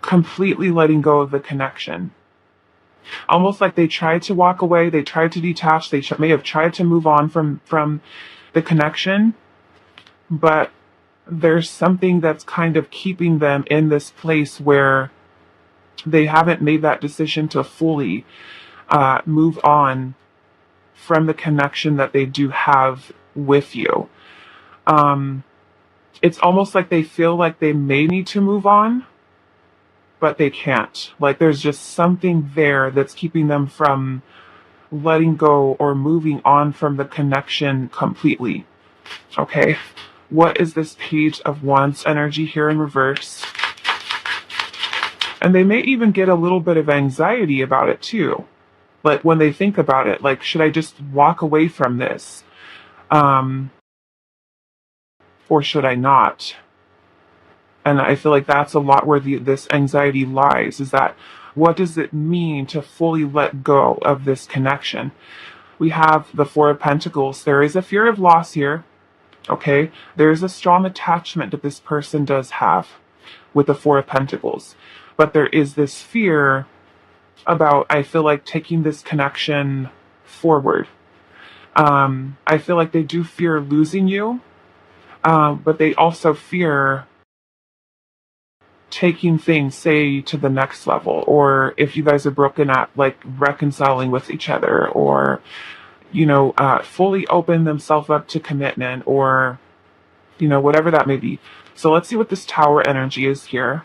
completely letting go of the connection. Almost like they tried to walk away, they tried to detach, they may have tried to move on from the connection, but there's something that's kind of keeping them in this place where they haven't made that decision to fully move on from the connection that they do have with you. It's almost like they feel like they may need to move on, but they can't. Like there's just something there that's keeping them from letting go or moving on from the connection completely. Okay, what is this Page of Wands energy here in reverse? And they may even get a little bit of anxiety about it too. Like when they think about it, like, should I just walk away from this? Or should I not? And I feel like that's a lot where this anxiety lies, is that what does it mean to fully let go of this connection? We have the Four of Pentacles. There is a fear of loss here. Okay, there is a strong attachment that this person does have with the Four of Pentacles. But there is this fear about, I feel like, taking this connection forward. I feel like they do fear losing you, but they also fear taking things, say, to the next level, or if you guys are broken up, like reconciling with each other, or, fully open themselves up to commitment, or, whatever that may be. So let's see what this Tower energy is here.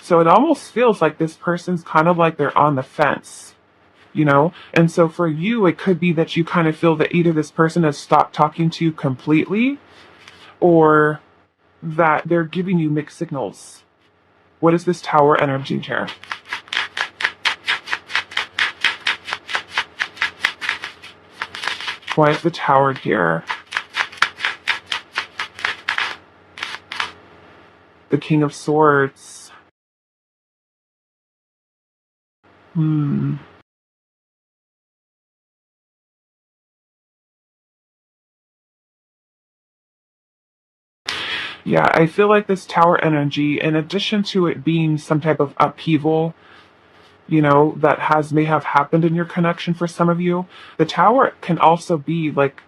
So it almost feels like this person's kind of like they're on the fence, And so for you, it could be that you kind of feel that either this person has stopped talking to you completely, or that they're giving you mixed signals. What is this Tower energy here? Why is the Tower here? The King of Swords. Yeah, I feel like this Tower energy, in addition to it being some type of upheaval, that may have happened in your connection for some of you, the Tower can also be like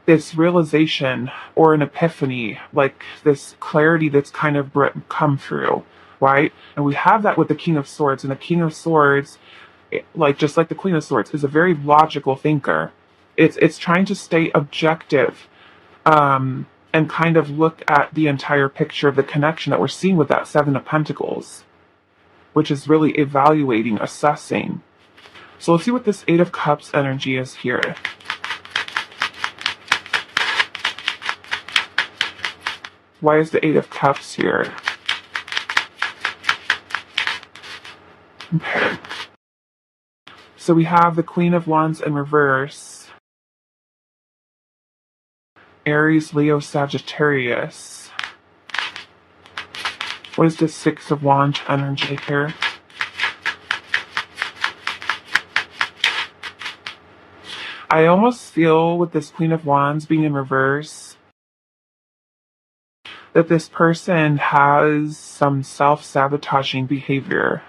this realization or an epiphany, like this clarity that's kind of come through, right? And we have that with the King of Swords, and the King of Swords, just like the Queen of Swords, is a very logical thinker. It's trying to stay objective, and kind of look at the entire picture of the connection that we're seeing with that Seven of Pentacles, which is really evaluating, assessing. So let's see what this Eight of Cups energy is here. Why is the Eight of Cups here? Okay. So we have the Queen of Wands in reverse. Aries, Leo, Sagittarius. What is the Six of Wands energy here? I almost feel with this Queen of Wands being in reverse that this person has some self-sabotaging behavior.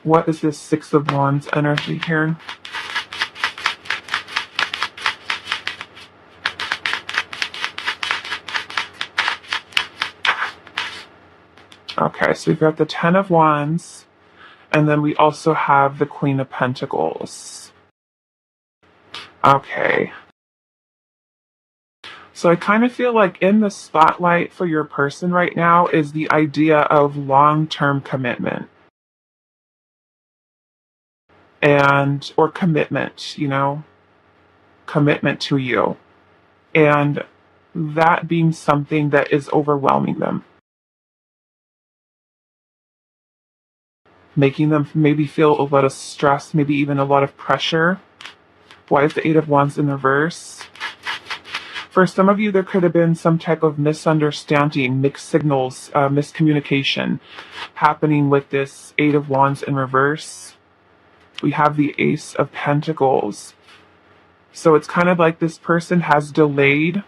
What is this Six of Wands energy here? Okay, so we've got the Ten of Wands, and then we also have the Queen of Pentacles. Okay. So I kind of feel like in the spotlight for your person right now is the idea of long-term commitment. Or commitment, commitment to you. And that being something that is overwhelming them. Making them maybe feel a lot of stress, maybe even a lot of pressure. Why is the Eight of Wands in reverse? For some of you, there could have been some type of misunderstanding, mixed signals, miscommunication happening with this Eight of Wands in reverse. We have the Ace of Pentacles. So it's kind of like this person has delayed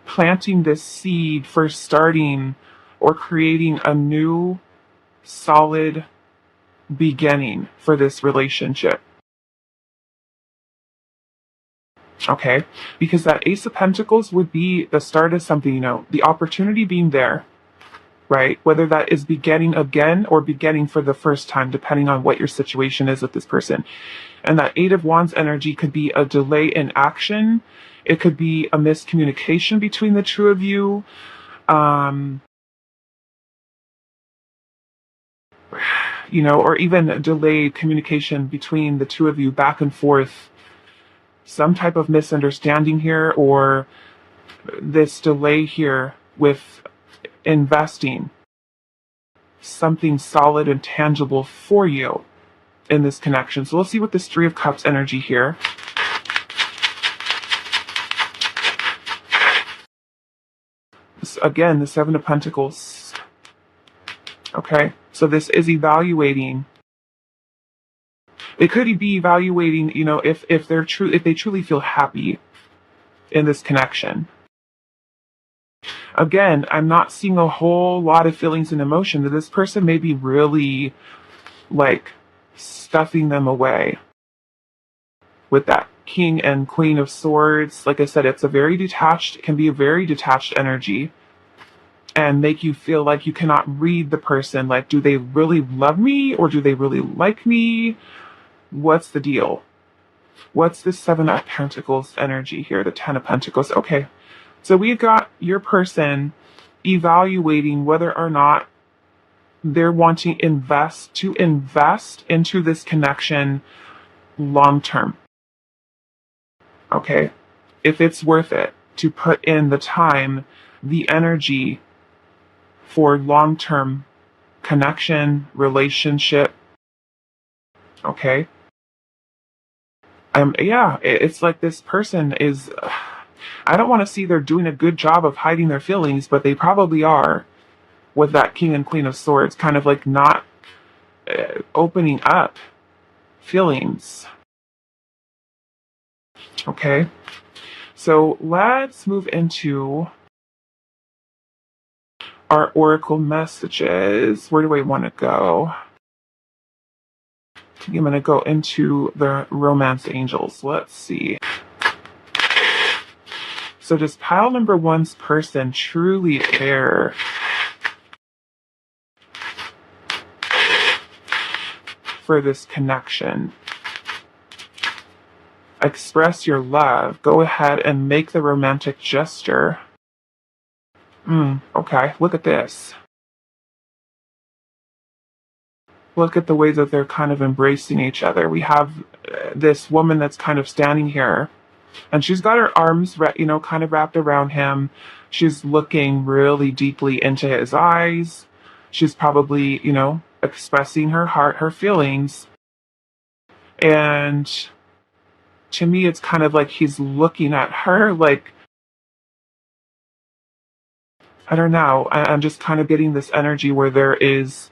planting this seed for starting or creating a new solid beginning for this relationship. Okay, because that Ace of Pentacles would be the start of something, the opportunity being there, right? Whether that is beginning again or beginning for the first time, depending on what your situation is with this person. And that Eight of Wands energy could be a delay in action. It could be a miscommunication between the two of you. Or even delayed communication between the two of you back and forth. Some type of misunderstanding here, or this delay here with investing something solid and tangible for you in this connection. So let's see what this Three of Cups energy here. Again, the Seven of Pentacles. Okay, so this is evaluating. It could be evaluating, if they truly feel happy in this connection. Again, I'm not seeing a whole lot of feelings and emotion that this person may be really stuffing them away with that King and Queen of Swords. Like I said, it can be a very detached energy and make you feel like you cannot read the person. Like, do they really love me or do they really like me? What's the deal? What's the Seven of Pentacles energy here? The Ten of Pentacles. Okay. So we've got your person evaluating whether or not they're wanting to invest into this connection long term. Okay. If it's worth it to put in the time, the energy for long term connection, relationship. Okay. It's like this person is, I don't want to see they're doing a good job of hiding their feelings, but they probably are with that King and Queen of Swords, kind of like not opening up feelings. Okay. So let's move into our oracle messages. Where do I want to go? I'm going to go into the romance angels. Let's see. So does pile number one's person truly care for this connection? Express your love. Go ahead and make the romantic gesture. Okay, look at this. Look at the way that they're kind of embracing each other. We have this woman that's kind of standing here, and she's got her arms, kind of wrapped around him. She's looking really deeply into his eyes. She's probably, expressing her heart, her feelings. And to me, it's kind of like he's looking at her like, I don't know. I'm just kind of getting this energy where there is,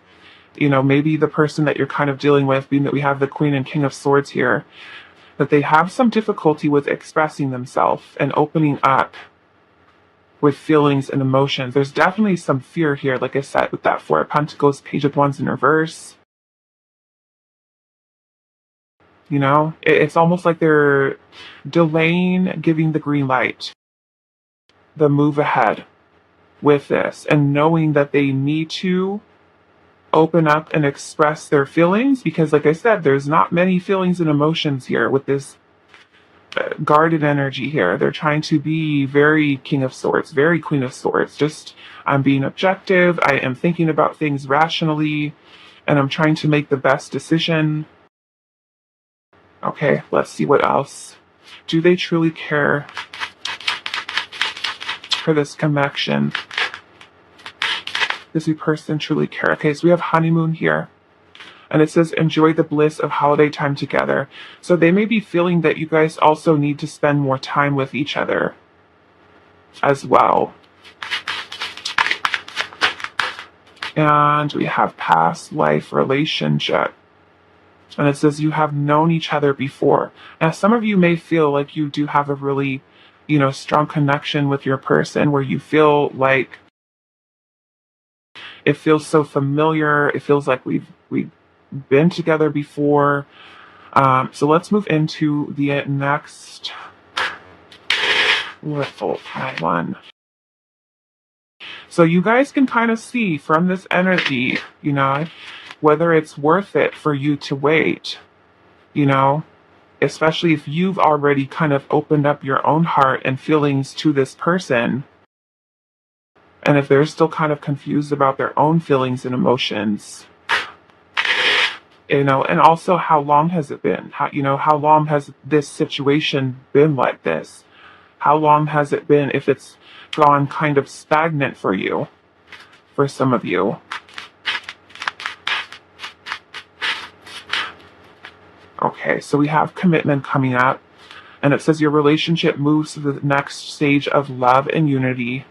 maybe the person that you're kind of dealing with, being that we have the Queen and King of Swords here, that they have some difficulty with expressing themselves and opening up with feelings and emotions. There's definitely some fear here, like I said, with that Four of Pentacles, Page of Wands in reverse. It's almost like they're delaying giving the green light, the move ahead with this, and knowing that they need to open up and express their feelings, because like I said, there's not many feelings and emotions here with this guarded energy here. They're trying to be very King of Swords, very Queen of Swords. Just, I'm being objective, I am thinking about things rationally, and I'm trying to make the best decision. Okay, let's see what else. Do they truly care for this connection? Does the person truly care? Okay, so we have honeymoon here. And it says, enjoy the bliss of holiday time together. So they may be feeling that you guys also need to spend more time with each other as well. And we have past life relationship. And it says you have known each other before. Now, some of you may feel like you do have a really, strong connection with your person where you feel like it feels so familiar. It feels like we've been together before. So let's move into the next little one. So you guys can kind of see from this energy, whether it's worth it for you to wait, especially if you've already kind of opened up your own heart and feelings to this person. And if they're still kind of confused about their own feelings and emotions, and also how long has it been? How long has this situation been like this? How long has it been if it's gone kind of stagnant for you, for some of you? Okay, so we have commitment coming up, and it says your relationship moves to the next stage of love and unity.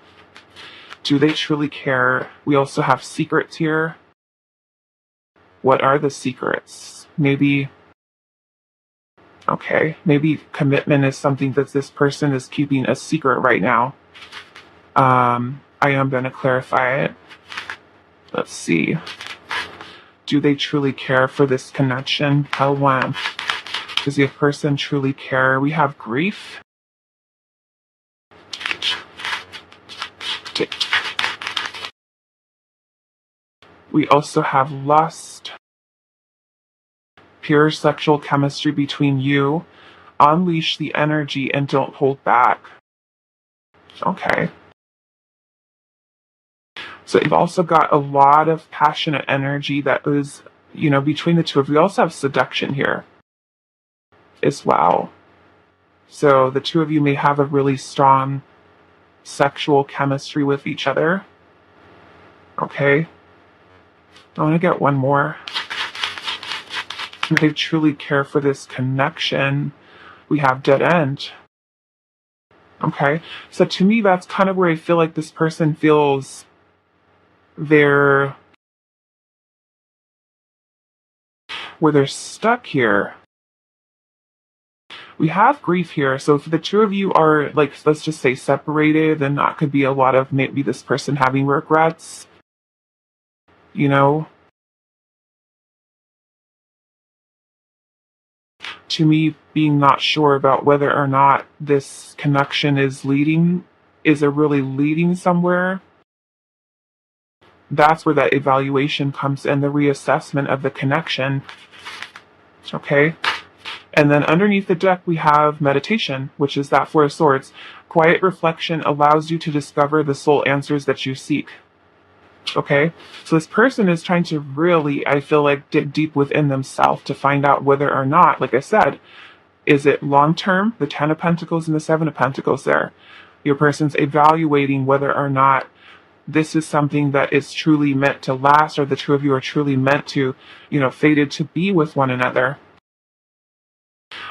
Do they truly care? We also have secrets here. What are the secrets? Maybe commitment is something that this person is keeping a secret right now. I am going to clarify it. Let's see. Do they truly care for this connection? How long? Does the person truly care? We have grief. We also have lust. Pure sexual chemistry between you. Unleash the energy and don't hold back. Okay. So you've also got a lot of passionate energy that is, between the two of you. We also have seduction here as well. So the two of you may have a really strong sexual chemistry with each other. Okay. I want to get one more. They truly care for this connection. We have dead end. Okay. So to me, that's kind of where I feel like this person feels where they're stuck here. We have grief here. So if the two of you are, like, let's just say separated, then that could be a lot of maybe this person having regrets. To me, being not sure about whether or not this connection is really leading somewhere. That's where that evaluation comes in, the reassessment of the connection. Okay. And then underneath the deck, we have meditation, which is that Four of Swords. Quiet reflection allows you to discover the soul answers that you seek. Okay? So this person is trying to really, I feel like, dig deep within themselves to find out whether or not, like I said, is it long-term, the 10 of Pentacles and the 7 of Pentacles there. Your person's evaluating whether or not this is something that is truly meant to last, or the two of you are truly meant to, fated to be with one another.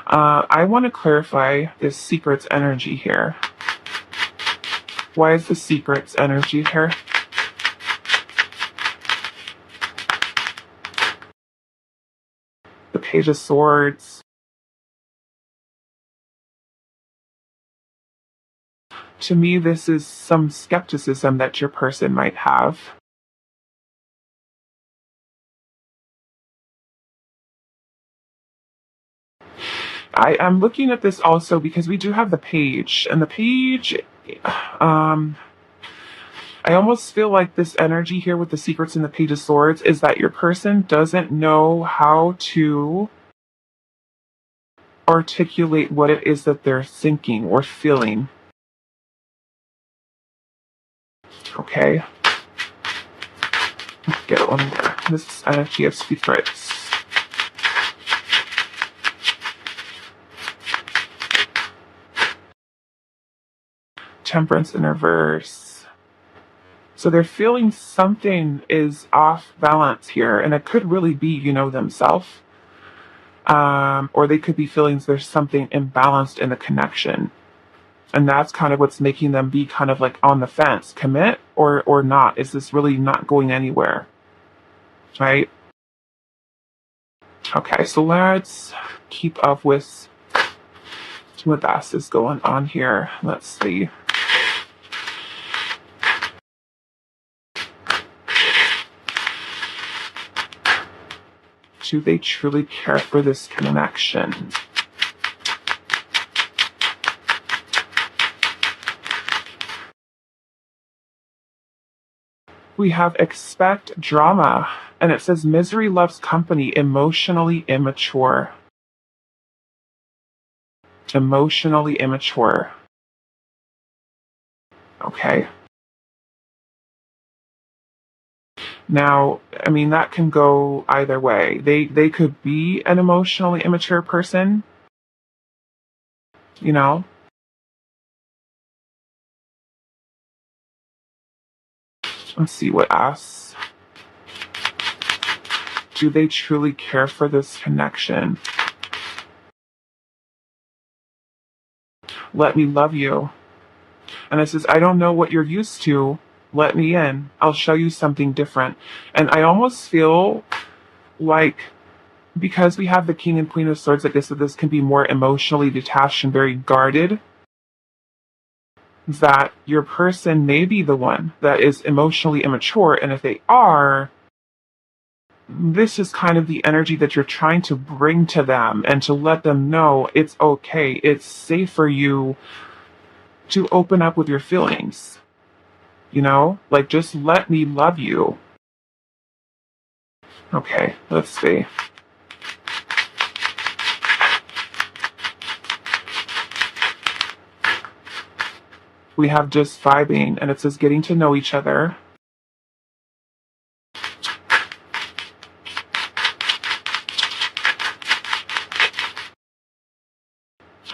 I want to clarify this secrets energy here. Why is the secrets energy here? The Page of Swords. To me, this is some skepticism that your person might have. I am looking at this also because we do have the Page, and the Page, I almost feel like this energy here with the secrets and the Page of Swords is that your person doesn't know how to articulate what it is that they're thinking or feeling. Okay. Get one more. This energy of secrets. Temperance in reverse. So they're feeling something is off balance here, and it could really be, themselves. Or they could be feeling there's something imbalanced in the connection. And that's kind of what's making them be kind of like on the fence. Commit or not? Is this really not going anywhere? Right? Okay, so let's keep up with what else is going on here. Let's see. Do they truly care for this connection? We have expect drama, and it says misery loves company, emotionally immature. Emotionally immature. Okay. Now, I mean, that can go either way. They could be an emotionally immature person, you know? Let's see what else. Do they truly care for this connection? Let me love you. And it says, I don't know what you're used to. Let me in. I'll show you something different. And I almost feel like because we have the King and Queen of Swords, I guess that this can be more emotionally detached and very guarded, that your person may be the one that is emotionally immature. And if they are, this is kind of the energy that you're trying to bring to them and to let them know it's okay. It's safe for you to open up with your feelings. You know, like just let me love you. Okay, let's see. We have just vibing, and it says getting to know each other.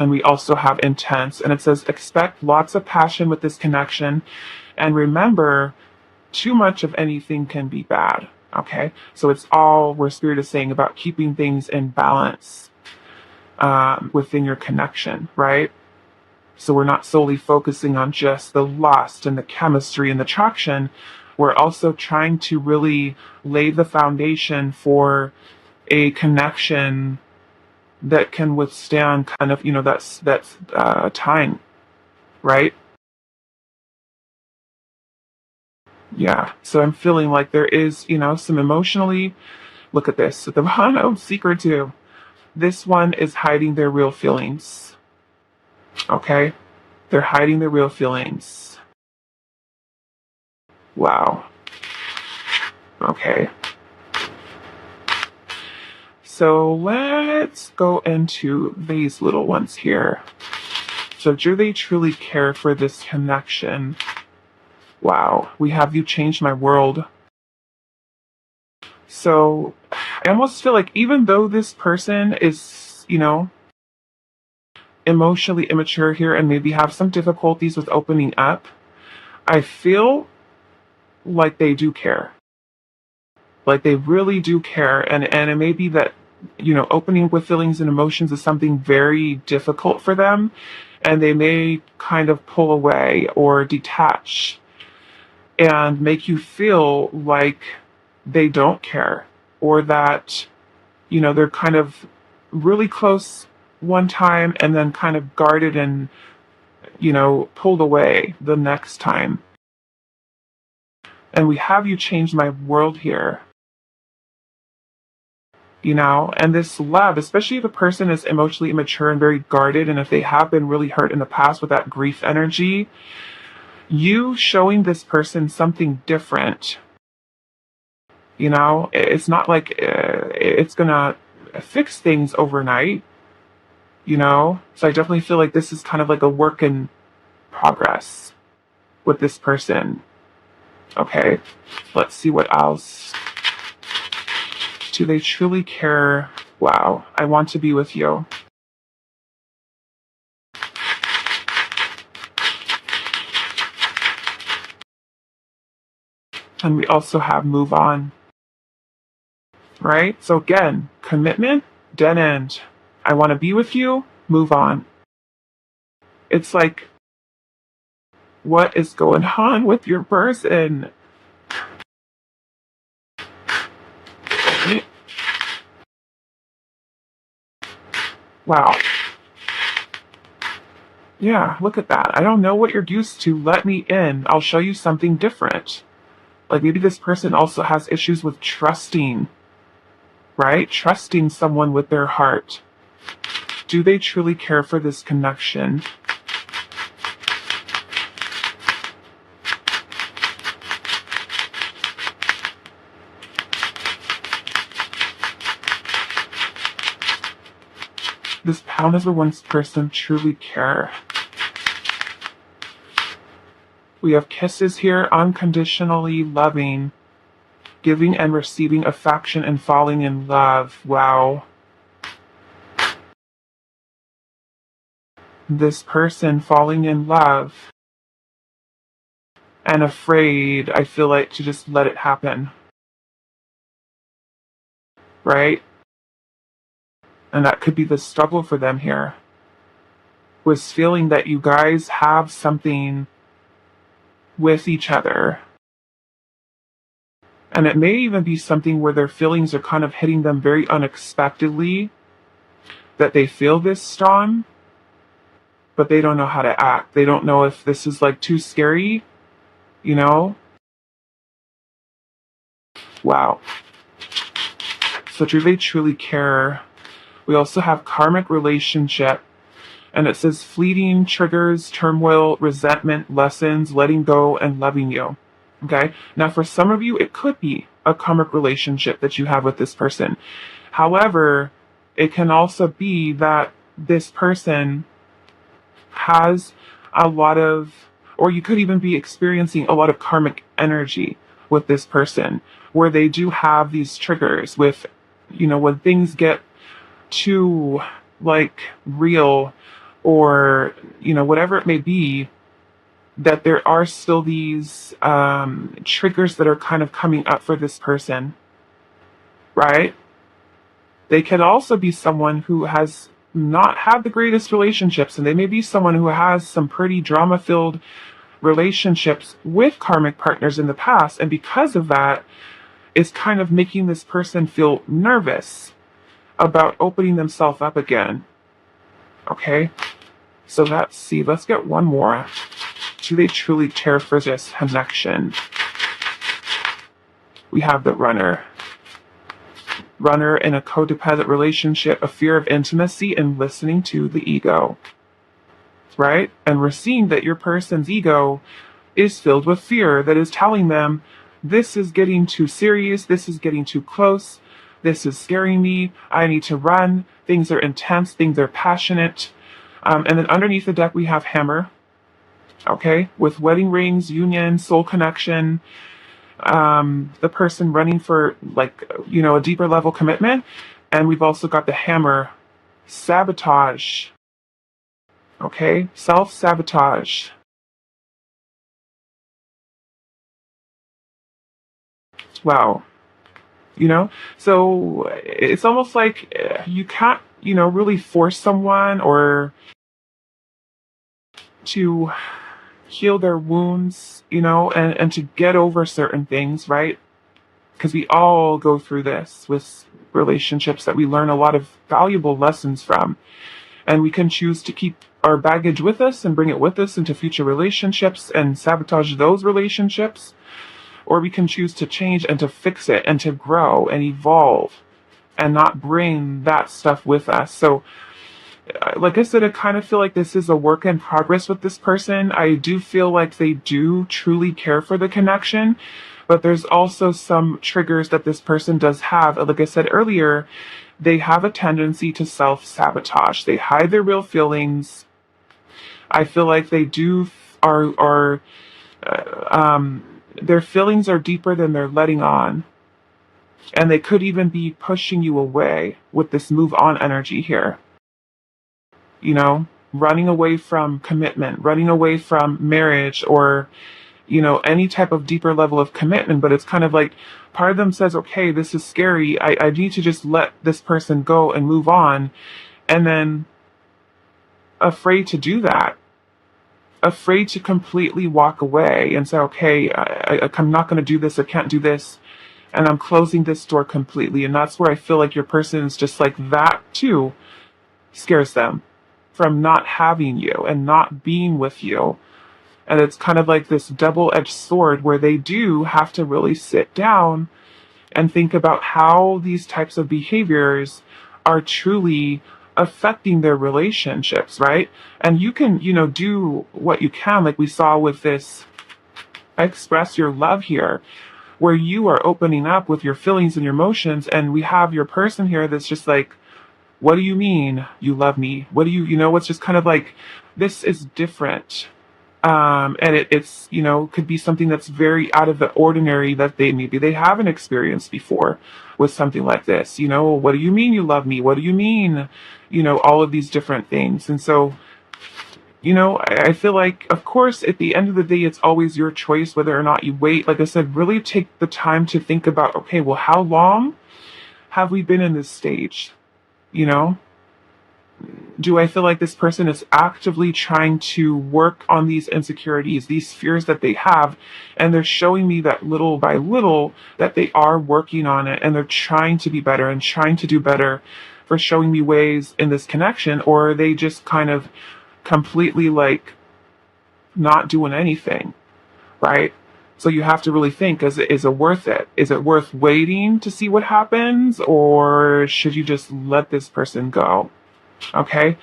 And we also have intense, and it says expect lots of passion with this connection. And remember, too much of anything can be bad. Okay, so it's all where Spirit is saying about keeping things in balance within your connection, right? So we're not solely focusing on just the lust and the chemistry and the attraction. We're also trying to really lay the foundation for a connection that can withstand kind of, that's time, right? Yeah. So I'm feeling like there is, some emotionally, look at this. The one of secret too. This one is hiding their real feelings. Okay? They're hiding their real feelings. Wow. Okay. So let's go into these little ones here. So do they truly care for this connection? Wow. We have you changed my world. So I almost feel like even though this person is, emotionally immature here and maybe have some difficulties with opening up, I feel like they do care. Like they really do care. And it may be that, opening with feelings and emotions is something very difficult for them. And they may kind of pull away or detach and make you feel like they don't care or that, they're kind of really close one time and then kind of guarded and, pulled away the next time. And we have you changed my world here. And this love, especially if a person is emotionally immature and very guarded, and if they have been really hurt in the past with that grief energy, you showing this person something different, it's not like it's gonna fix things overnight, So I definitely feel like this is kind of like a work in progress with this person. Okay, let's see what else. Do they truly care? Wow, I want to be with you. And we also have move on, right? So again, commitment, dead end. I want to be with you, move on. It's like, what is going on with your person? Wow. Yeah, look at that. I don't know what you're used to. Let me in. I'll show you something different. Like maybe this person also has issues with trusting, right? Trusting someone with their heart. Do they truly care for this connection? How does one person truly care? We have kisses here, unconditionally loving, giving and receiving affection and falling in love. Wow. This person falling in love and afraid, I feel like, to just let it happen. Right? And that could be the struggle for them here. Was feeling that you guys have something with each other. And it may even be something where their feelings are kind of hitting them very unexpectedly, that they feel this strong, but they don't know how to act. They don't know if this is like too scary, you know? Wow. So do they truly care? We also have karmic relationship, and it says fleeting triggers, turmoil, resentment, lessons, letting go, and loving you. Okay? Now, for some of you, it could be a karmic relationship that you have with this person. However, it can also be that this person has a lot of, or you could even be experiencing a lot of karmic energy with this person, where they do have these triggers with, when things get too, like, real, or, whatever it may be, that there are still these triggers that are kind of coming up for this person, right? They can also be someone who has not had the greatest relationships, and they may be someone who has some pretty drama-filled relationships with karmic partners in the past, and because of that, it's kind of making this person feel nervous about opening themselves up again. Okay? So let's see. Let's get one more. Do they truly care for this connection? We have the runner. Runner in a codependent relationship, a fear of intimacy and listening to the ego. Right? And we're seeing that your person's ego is filled with fear that is telling them, this is getting too serious, this is getting too close, this is scaring me, I need to run, things are intense, things are passionate. And then underneath the deck we have hammer. Okay, with wedding rings, union, soul connection, the person running for a deeper level commitment. And we've also got the hammer, sabotage. Okay, self-sabotage. Wow. So it's almost like you can't, really force someone or to heal their wounds, and to get over certain things, right? Because we all go through this with relationships that we learn a lot of valuable lessons from. And we can choose to keep our baggage with us and bring it with us into future relationships and sabotage those relationships. Or we can choose to change and to fix it and to grow and evolve and not bring that stuff with us. So, like I said, I kind of feel like this is a work in progress with this person. I do feel like they do truly care for the connection, but there's also some triggers that this person does have. Like I said earlier, they have a tendency to self-sabotage. They hide their real feelings. I feel like they their feelings are deeper than they're letting on. And they could even be pushing you away with this move on energy here. Running away from commitment, running away from marriage or, any type of deeper level of commitment. But it's kind of like part of them says, okay, this is scary. I need to just let this person go and move on. And then afraid to do that. Afraid to completely walk away and say, okay, I'm not going to do this. I can't do this. And I'm closing this door completely. And that's where I feel like your person is just like that too. scares them from not having you and not being with you. And it's kind of like this double-edged sword where they do have to really sit down and think about how these types of behaviors are truly affecting their relationships, right? And you can, do what you can, like we saw with this express your love here, where you are opening up with your feelings and your emotions, and we have your person here that's just like, what do you mean you love me? What do it's just kind of like, this is different. And it's, could be something that's very out of the ordinary that maybe they haven't experienced before with something like this. What do you mean you love me? What do you mean? All of these different things. And so, I feel like, of course, at the end of the day, it's always your choice whether or not you wait. Like I said, really take the time to think about, okay, well, how long have we been in this stage? Do I feel like this person is actively trying to work on these insecurities, these fears that they have, and they're showing me that little by little that they are working on it and they're trying to be better and trying to do better for showing me ways in this connection, or are they just kind of completely like not doing anything, right? So you have to really think, is it worth it? Is it worth waiting to see what happens, or should you just let this person go? Okay,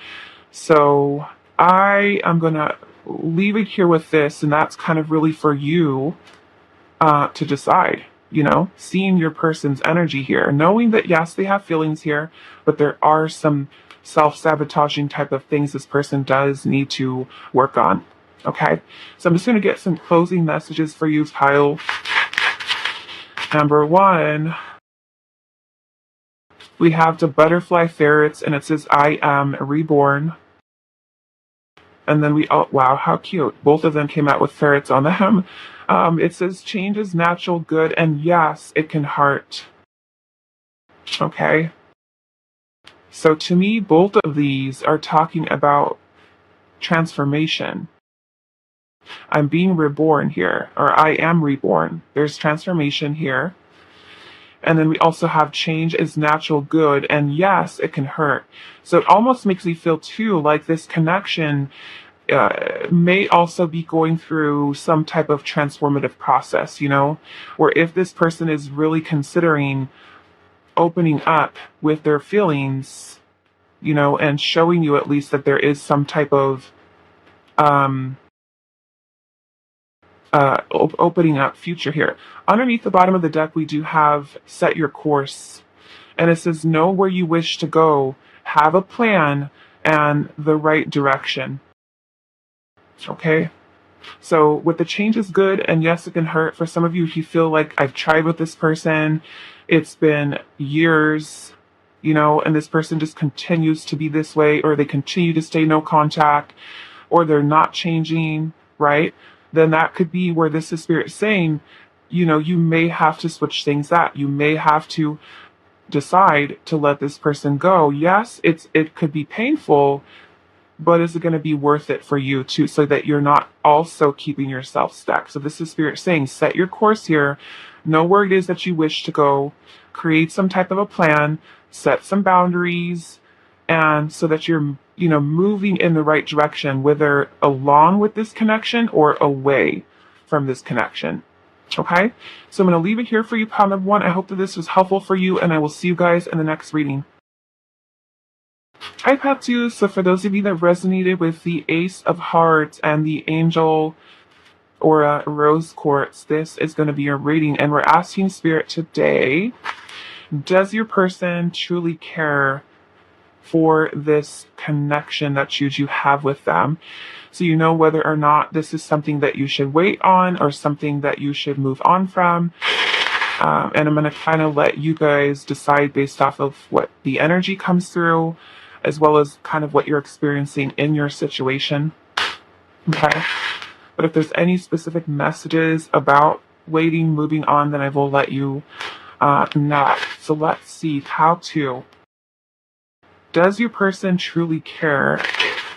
so I am going to leave it here with this, and that's kind of really for you to decide, seeing your person's energy here, knowing that, yes, they have feelings here, but there are some self-sabotaging type of things this person does need to work on. Okay, so I'm just going to get some closing messages for you, pile number 1. We have the butterfly ferrets, and it says, I am reborn. And then oh, wow, how cute. Both of them came out with ferrets on them. It says, change is natural good, and yes, it can hurt. Okay. So to me, both of these are talking about transformation. I'm being reborn here, or I am reborn. There's transformation here. And then we also have change is natural good, and yes, it can hurt. So it almost makes me feel too like this connection may also be going through some type of transformative process, where if this person is really considering opening up with their feelings, and showing you at least that there is some type of opening up future here. Underneath the bottom of the deck, we do have set your course. And it says, know where you wish to go, have a plan, and the right direction. Okay? So with the change is good, and yes, it can hurt. For some of you, if you feel like I've tried with this person, it's been years, and this person just continues to be this way, or they continue to stay no contact, or they're not changing, right? Then that could be where this is spirit saying, you may have to switch things up. You may have to decide to let this person go. Yes, it could be painful, but is it going to be worth it for you too, so that you're not also keeping yourself stuck? So this is spirit saying, set your course here, know where it is that you wish to go, create some type of a plan, set some boundaries, and so that you're moving in the right direction, whether along with this connection or away from this connection. Okay, so I'm going to leave it here for you, pile number 1. I hope that this was helpful for you, and I will see you guys in the next reading. Hi, Path 2. So for those of you that resonated with the Ace of Hearts and the Angel or Rose Quartz, this is going to be your reading, and we're asking Spirit today, does your person truly care for this connection that you have with them? So whether or not this is something that you should wait on or something that you should move on from. And I'm going to kind of let you guys decide based off of what the energy comes through, as well as kind of what you're experiencing in your situation. Okay. But if there's any specific messages about waiting, moving on, then I will let you know. So let's see. How to. Does your person truly care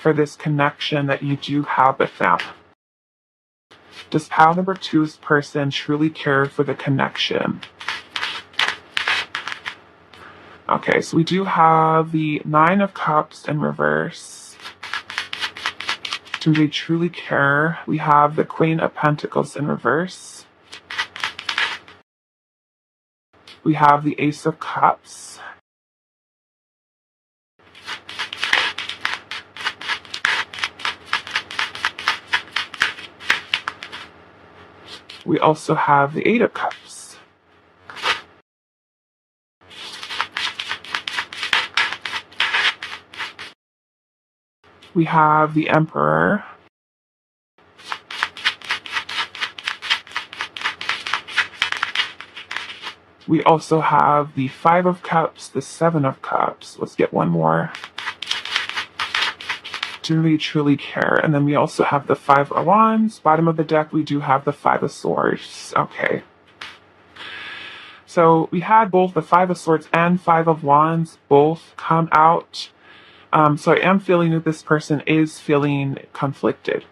for this connection that you do have with them? Does pile number 2's person truly care for the connection? Okay, so we do have the Nine of Cups in reverse. Do they truly care? We have the Queen of Pentacles in reverse. We have the Ace of Cups. We also have the Eight of Cups. We have the Emperor. We also have the Five of Cups, the Seven of Cups. Let's get one more. Do we truly care? And then we also have the Five of Wands. Bottom of the deck, we do have the Five of Swords. Okay. So we had both the Five of Swords and Five of Wands both come out. So I am feeling that this person is feeling conflicted.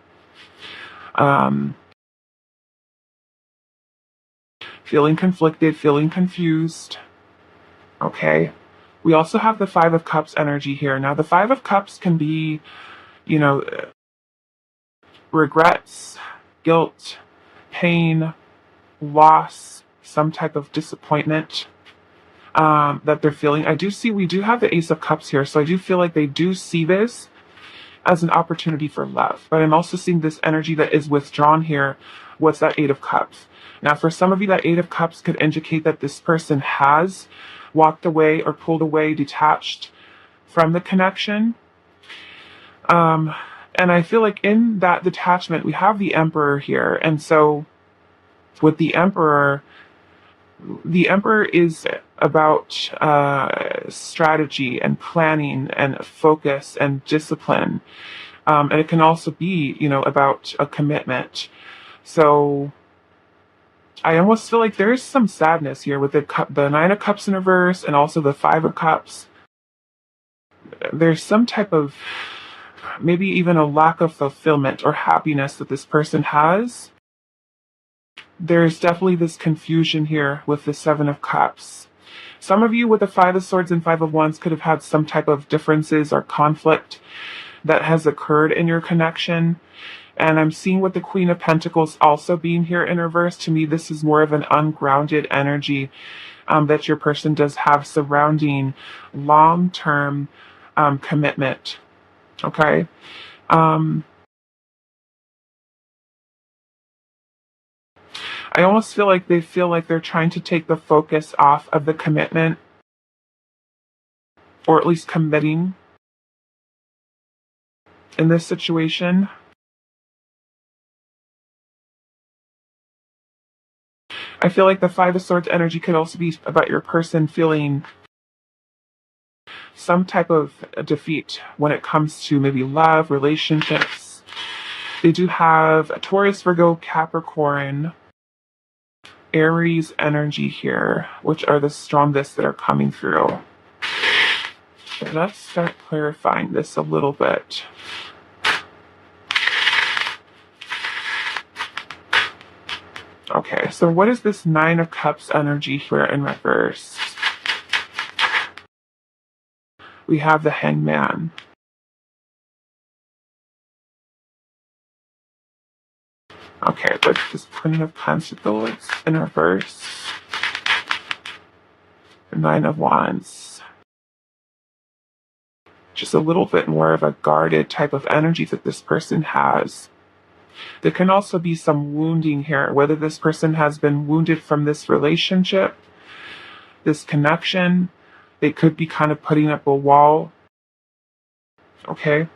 Feeling conflicted, feeling confused. Okay. We also have the Five of Cups energy here. Now, the Five of Cups can be, you know, regrets, guilt, pain, loss, some type of disappointment that they're feeling. We do have the Ace of Cups here, so I do feel like they do see this as an opportunity for love. But I'm also seeing this energy that is withdrawn here. What's that Eight of Cups? Now, for some of you, that Eight of Cups could indicate that this person has walked away or pulled away, detached from the connection. And I feel like in that detachment, we have the Emperor here. And so with the Emperor is about strategy and planning and focus and discipline. And it can also be, about a commitment. So I almost feel like there is some sadness here with the Nine of Cups in reverse and also the Five of Cups. There's some type of, maybe even a lack of fulfillment or happiness that this person has. There's definitely this confusion here with the Seven of Cups. Some of you with the Five of Swords and Five of Wands could have had some type of differences or conflict that has occurred in your connection. And I'm seeing with the Queen of Pentacles also being here in reverse. To me, this is more of an ungrounded energy that your person does have surrounding long-term commitment. Okay? I almost feel like they feel like they're trying to take the focus off of the commitment, or at least committing in this situation. I feel like the Five of Swords energy could also be about your person feeling some type of defeat when it comes to maybe love, relationships. They do have a Taurus, Virgo, Capricorn, Aries energy here, which are the strongest that are coming through. So let's start clarifying this a little bit. Okay, so what is this Nine of Cups energy here in reverse? We have the Hangman. Okay, what's this Queen of Pentacles in reverse? The Nine of Wands. Just a little bit more of a guarded type of energy that this person has. There can also be some wounding here, whether this person has been wounded from this relationship, this connection. They could be kind of putting up a wall. Okay?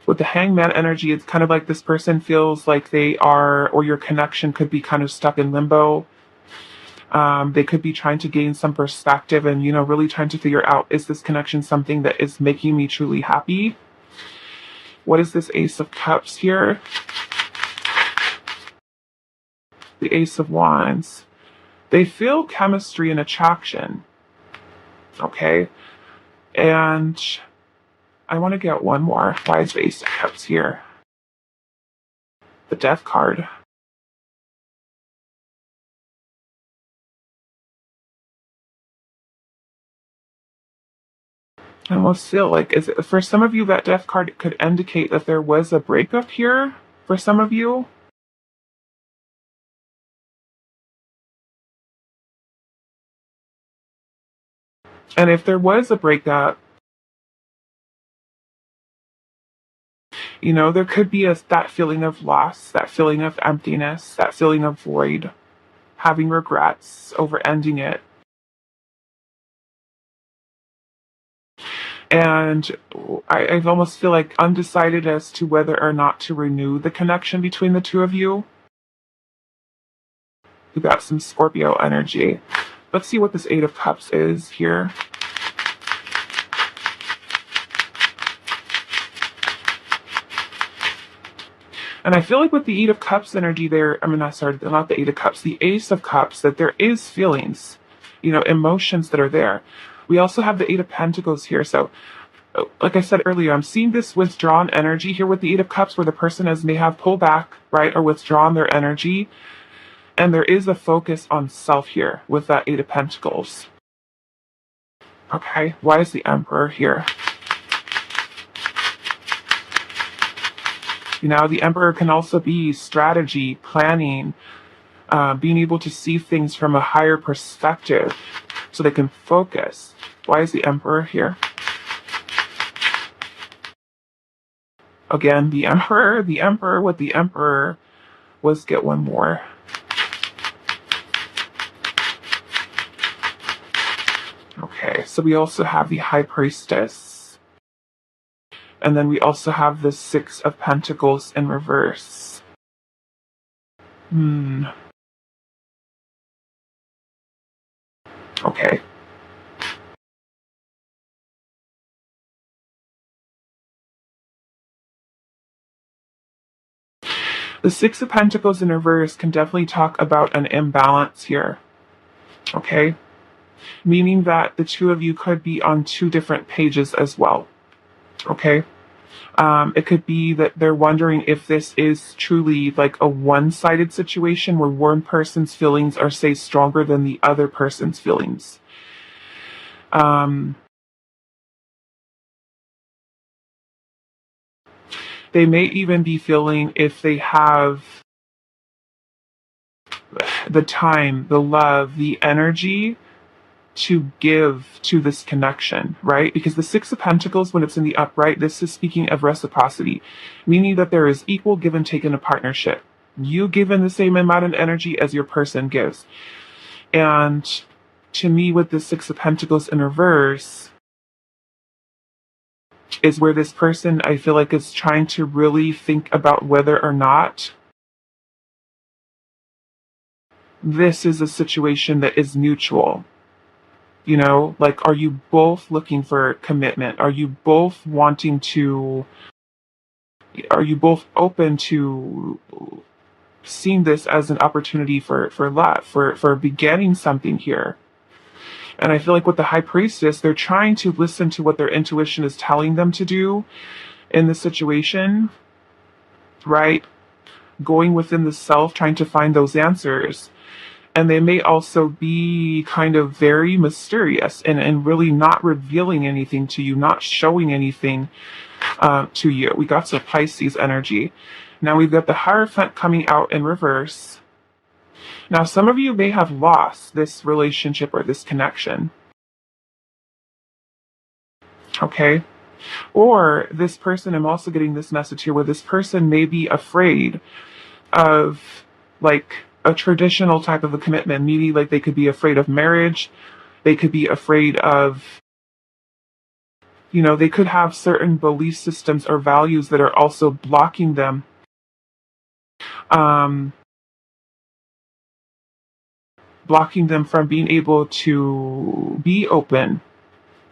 With the Hangman energy, it's kind of like this person feels like they are, or your connection could be kind of stuck in limbo. They could be trying to gain some perspective and, really trying to figure out, is this connection something that is making me truly happy? What is this Ace of Cups here? The Ace of Wands. They feel chemistry and attraction. Okay? And I want to get one more. Why is the Ace of Cups here? The Death card. I almost feel like, is it, for some of you, that death card could indicate that there was a breakup here for some of you. And if there was a breakup, you know, there could be that feeling of loss, that feeling of emptiness, that feeling of void, having regrets over ending it. And I almost feel like undecided as to whether or not to renew the connection between the two of you. We've got some Scorpio energy. Let's see what this Eight of Cups is here. And I feel like with the Eight of Cups energy there, not the Eight of Cups, the Ace of Cups, that there is feelings, you know, emotions that are there. We also have the Eight of Pentacles here. So, like I said earlier, I'm seeing this withdrawn energy here with the Eight of Cups where the person may have pulled back, right, or withdrawn their energy. And there is a focus on self here with that Eight of Pentacles. Okay, why is the Emperor here? You know, the Emperor can also be strategy, planning, being able to see things from a higher perspective so they can focus. Why is the Emperor here? Again, the Emperor, what the Emperor was, get one more. Okay, so we also have the High Priestess. And then we also have the Six of Pentacles in reverse. Okay. The Six of Pentacles in reverse can definitely talk about an imbalance here. Okay? Meaning that the two of you could be on two different pages as well. Okay? It could be that they're wondering if this is truly like a one-sided situation where one person's feelings are, say, stronger than the other person's feelings. They may even be feeling if they have the time, the love, the energy to give to this connection, right? Because the Six of Pentacles, when it's in the upright, this is speaking of reciprocity, meaning that there is equal give and take in a partnership. You give in the same amount of energy as your person gives. And to me, with the Six of Pentacles in reverse, is where this person, I feel like, is trying to really think about whether or not this is a situation that is mutual. You know, like, are you both looking for commitment? Are you both wanting to, are you both open to seeing this as an opportunity for love, for beginning something here? And I feel like with the High Priestess, they're trying to listen to what their intuition is telling them to do in the situation, right? Going within the self, trying to find those answers. And they may also be kind of very mysterious and really not revealing anything to you, not showing anything to you. We got some Pisces energy. Now we've got the Hierophant coming out in reverse. Now some of you may have lost this relationship or this connection. Okay? Or this person, I'm also getting this message here where this person may be afraid of, like, a traditional type of a commitment, meaning like they could be afraid of marriage, they could be afraid of, you know, they could have certain belief systems or values that are also blocking them from being able to be open,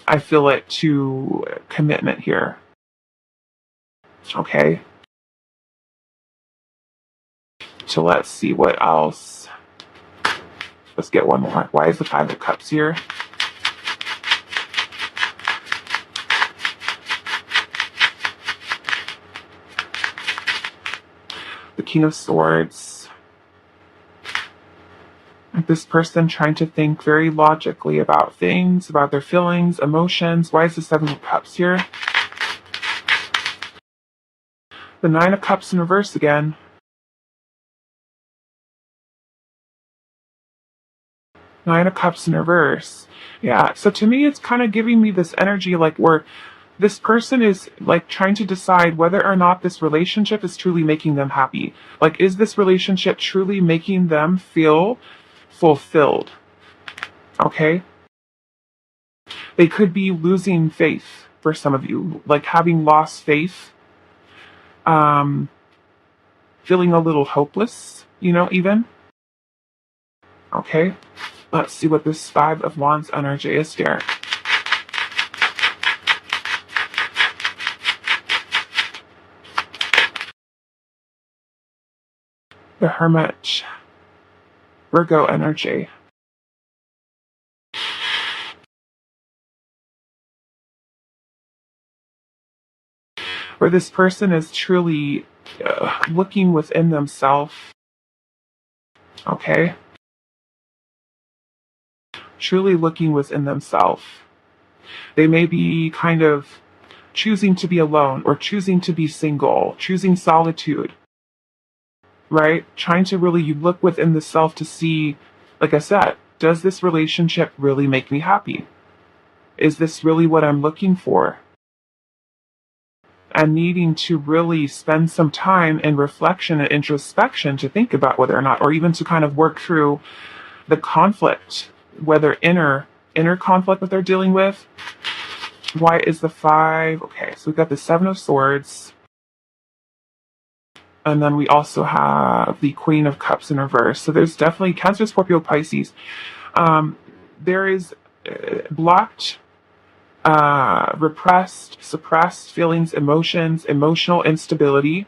I feel it, to commitment here. Okay? So let's see what else. Let's get one more. Why is the Five of Cups here? The King of Swords. This person trying to think very logically about things, about their feelings, emotions. Why is the Seven of Cups here? The Nine of Cups in reverse again. Nine of Cups in reverse. Yeah, so to me, it's kind of giving me this energy like where this person is like trying to decide whether or not this relationship is truly making them happy. Like, is this relationship truly making them feel fulfilled? Okay? They could be losing faith for some of you, like having lost faith, um, feeling a little hopeless, even. Okay? Let's see what this Five of Wands energy is here. The Hermit, Virgo energy. Where this person is truly looking within themselves. Okay? Truly looking within themselves. They may be kind of choosing to be alone or choosing to be single, choosing solitude, right? Trying to really look within the self to see, like I said, does this relationship really make me happy? Is this really what I'm looking for? And needing to really spend some time in reflection and introspection to think about whether or not, or even to kind of work through the conflict, whether inner conflict that they're dealing with. Why is the Five? Okay, so we've got the Seven of Swords. And then we also have the Queen of Cups in reverse. So there's definitely Cancer, Scorpio, Pisces. There is blocked, repressed, suppressed feelings, emotions, emotional instability.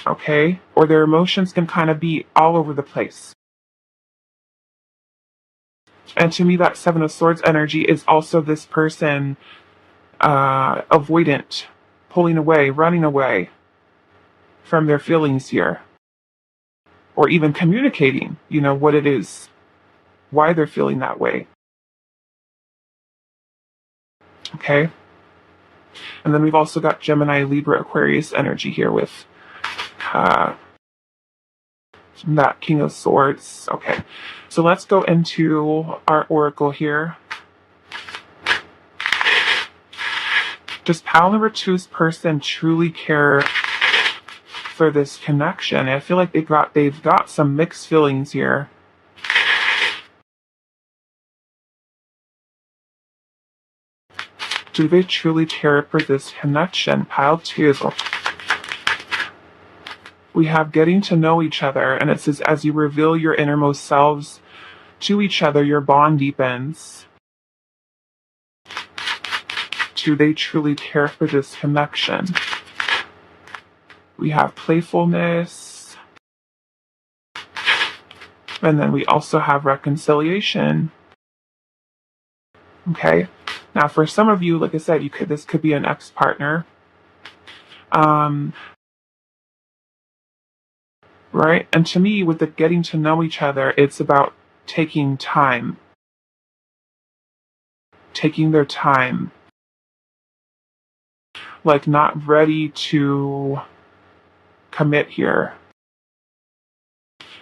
Okay? Or their emotions can kind of be all over the place. And to me, that Seven of Swords energy is also this person avoidant, pulling away, running away from their feelings here. Or even communicating, what it is, why they're feeling that way. Okay? And then we've also got Gemini, Libra, Aquarius energy here with that King of Swords. Okay, so let's go into our oracle here. Does pile number two's person truly care for this connection? I feel like they've got some mixed feelings here. Do they truly care for this connection? Pile two. We have getting to know each other, and it says, as you reveal your innermost selves to each other, your bond deepens. Do they truly care for this connection? We have playfulness. And then we also have reconciliation. Okay? Now, for some of you, like I said, this could be an ex-partner. Right? And to me, with the getting to know each other, it's about taking time. Taking their time. Like, not ready to commit here.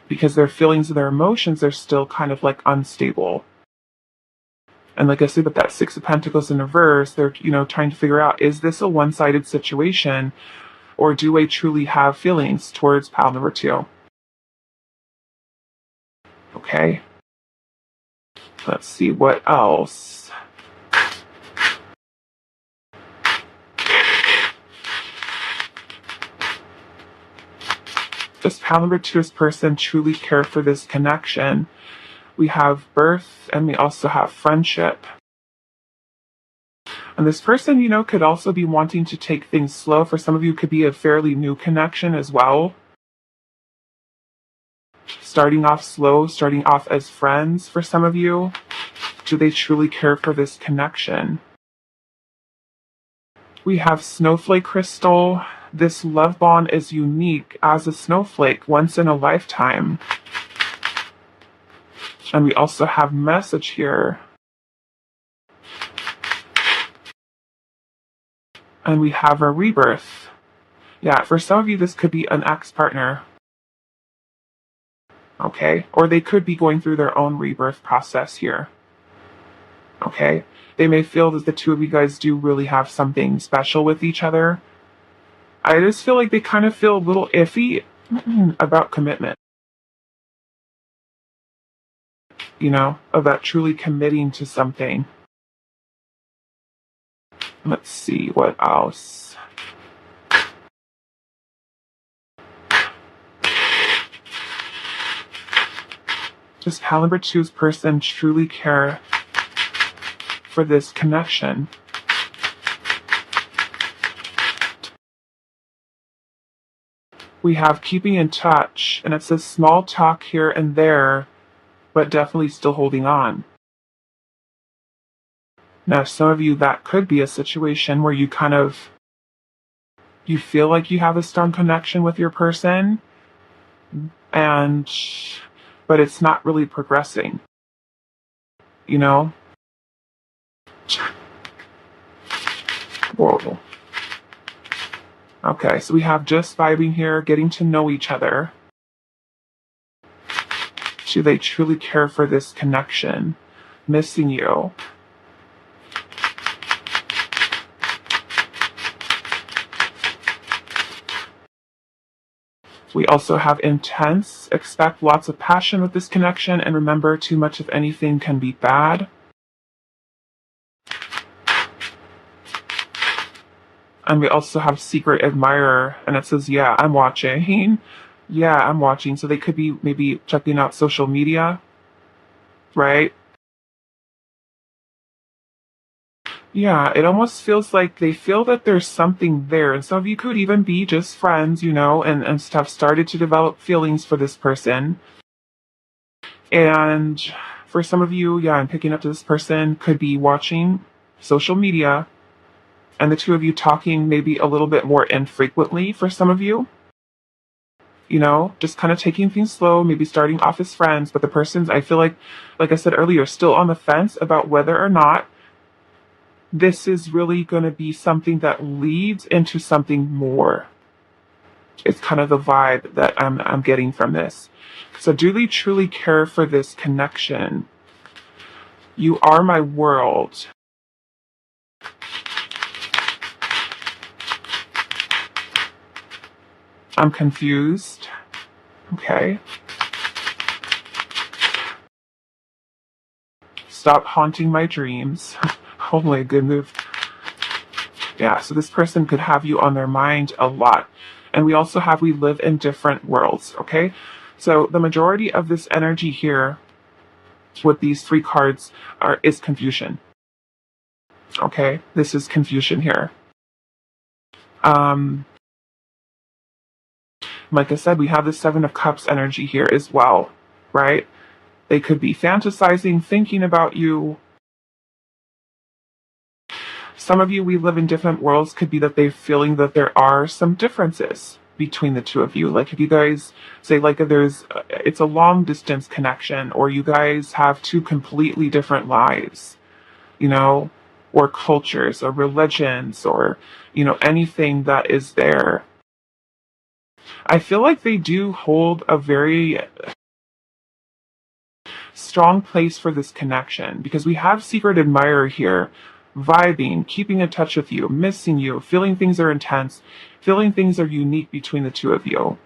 Because their feelings and their emotions are still kind of like unstable. And like I said, with that Six of Pentacles in reverse, they're, trying to figure out, is this a one-sided situation? Or do I truly have feelings towards pile number two? Okay. Let's see what else. Does pile number two's person truly care for this connection? We have birth, and we also have friendship. And this person, could also be wanting to take things slow. For some of you, it could be a fairly new connection as well. Starting off slow, starting off as friends for some of you. Do they truly care for this connection? We have snowflake crystal. This love bond is unique as a snowflake, once in a lifetime. And we also have message here. And we have a rebirth. Yeah, for some of you, this could be an ex-partner. Okay? Or they could be going through their own rebirth process here. Okay? They may feel that the two of you guys do really have something special with each other. I just feel like they kind of feel a little iffy about commitment. You know, about truly committing to something. Let's see what else. Does caliber 2's person truly care for this connection? We have keeping in touch, and it says small talk here and there, but definitely still holding on. Now, some of you, that could be a situation where you you feel like you have a strong connection with your person, but it's not really progressing. You know? Whoa. Okay, so we have just vibing here, getting to know each other. Do they truly care for this connection? Missing you. We also have intense. Expect lots of passion with this connection, and remember, too much of anything can be bad. And we also have secret admirer, and it says, yeah, I'm watching. Yeah, I'm watching. So they could be maybe checking out social media, right? Yeah, it almost feels like they feel that there's something there. And some of you could even be just friends, you know, and have started to develop feelings for this person. And for some of you, yeah, I'm picking up to this person could be watching social media, and the two of you talking maybe a little bit more infrequently for some of you. You know, just kind of taking things slow, maybe starting off as friends, but the person's, I feel like I said earlier, still on the fence about whether or not this is really going to be something that leads into something more. It's kind of the vibe that I'm getting from this. So do they truly care for this connection? You are my world. I'm confused. Okay. Stop haunting my dreams. Hopefully a good move. Yeah, so this person could have you on their mind a lot. And we also have we live in different worlds, okay? So the majority of this energy here with these three cards is confusion. Okay? This is confusion here. Like I said, we have the Seven of Cups energy here as well, right? They could be fantasizing, thinking about you. Some of you, we live in different worlds, could be that they're feeling that there are some differences between the two of you. Like if you guys say like if it's a long distance connection, or you guys have two completely different lives, you know, or cultures or religions or, you know, anything that is there. I feel like they do hold a very strong place for this connection because we have secret admirer here, vibing, keeping in touch with you, missing you, feeling things are intense, feeling things are unique between the two of you.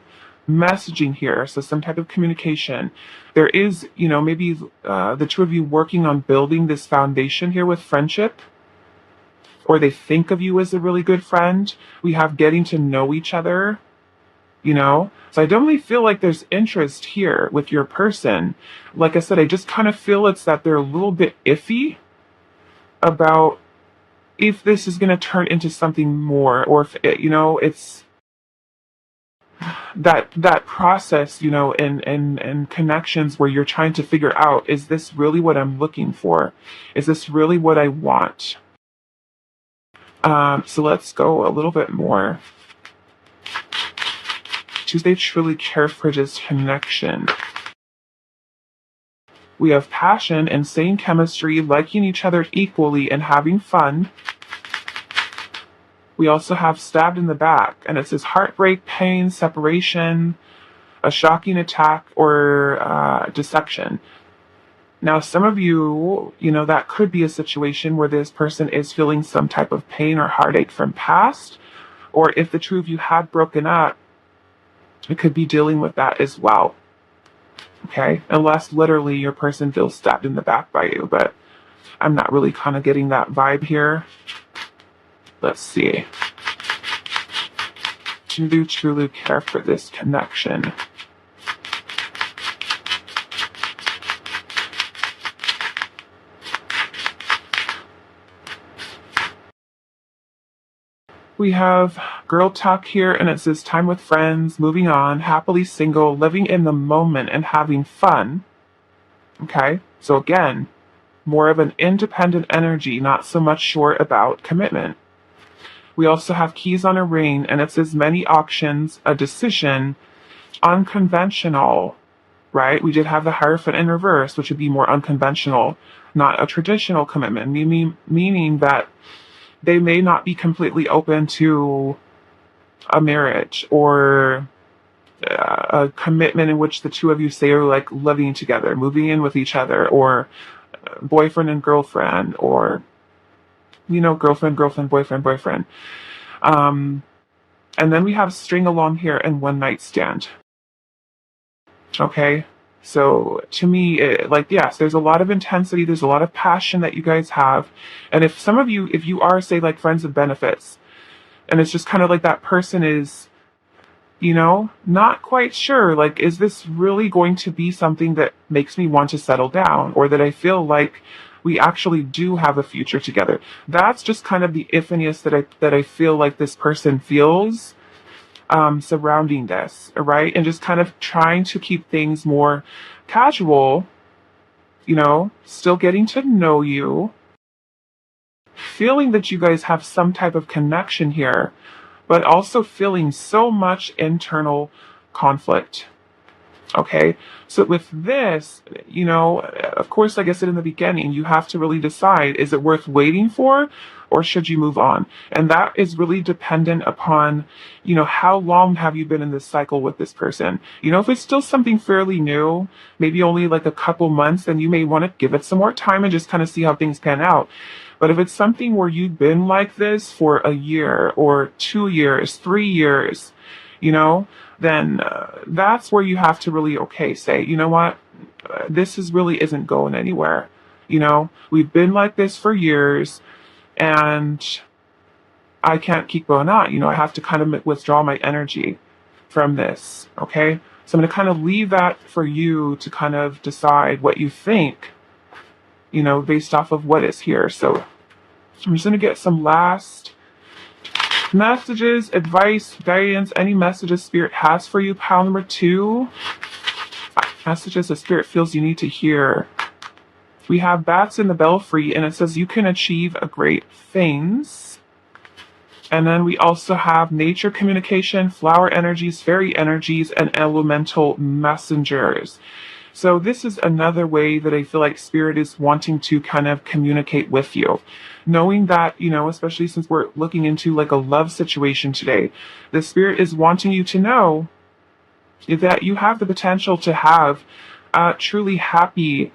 Messaging here, so some type of communication. There is, you know, maybe the two of you working on building this foundation here with friendship, or they think of you as a really good friend. We have getting to know each other, you know? So I don't really feel like there's interest here with your person. Like I said, I just kind of feel it's that they're a little bit iffy about if this is going to turn into something more, or if it, you know, it's that process, you know, and connections where you're trying to figure out, is this really what I'm looking for? Is this really what I want? So let's go a little bit more. Do they truly care for this connection? We have passion, insane chemistry, liking each other equally, and having fun. We also have stabbed in the back, and it says heartbreak, pain, separation, a shocking attack, or dissection. Now, some of you, that could be a situation where this person is feeling some type of pain or heartache from past, or if the two of you had broken up, it could be dealing with that as well. Okay? Unless literally your person feels stabbed in the back by you, but I'm not really kind of getting that vibe here. Let's see. Do you truly care for this connection? We have girl talk here, and it says time with friends, moving on, happily single, living in the moment, and having fun. Okay, so again, more of an independent energy, not so much sure about commitment. We also have keys on a ring, and it says many auctions, a decision, unconventional, right? We did have the Hierophant in reverse, which would be more unconventional, not a traditional commitment, meaning that they may not be completely open to a marriage or a commitment in which the two of you say are like living together, moving in with each other, or boyfriend and girlfriend, or girlfriend, boyfriend. And then we have string along here and one night stand. Okay, so to me, yes, there's a lot of intensity, there's a lot of passion that you guys have, and if some of you, if you are, say, like friends with benefits, and it's just kind of like that person is, not quite sure, like, is this really going to be something that makes me want to settle down, or that I feel like we actually do have a future together? That's just kind of the iffiness that I feel like this person feels surrounding this, right? And just kind of trying to keep things more casual, still getting to know you, feeling that you guys have some type of connection here, but also feeling so much internal conflict. Okay, so with this, of course, like I said in the beginning, you have to really decide, is it worth waiting for, or should you move on? And that is really dependent upon, how long have you been in this cycle with this person? If it's still something fairly new, maybe only like a couple months, then you may want to give it some more time and just kind of see how things pan out. But if it's something where you've been like this for a year or 2 years, 3 years, then that's where you have to really, say, you know what, this really isn't going anywhere. We've been like this for years, and I can't keep going on. I have to kind of withdraw my energy from this, okay? So I'm going to kind of leave that for you to kind of decide what you think, based off of what is here. So I'm just going to get some last messages, advice, guidance, any messages Spirit has for you. Pile number 2. Messages that Spirit feels you need to hear. We have bats in the belfry, and it says you can achieve great things. And then we also have nature communication, flower energies, fairy energies, and elemental messengers. So this is another way that I feel like Spirit is wanting to kind of communicate with you. Knowing that, especially since we're looking into like a love situation today, the Spirit is wanting you to know that you have the potential to have a truly happy,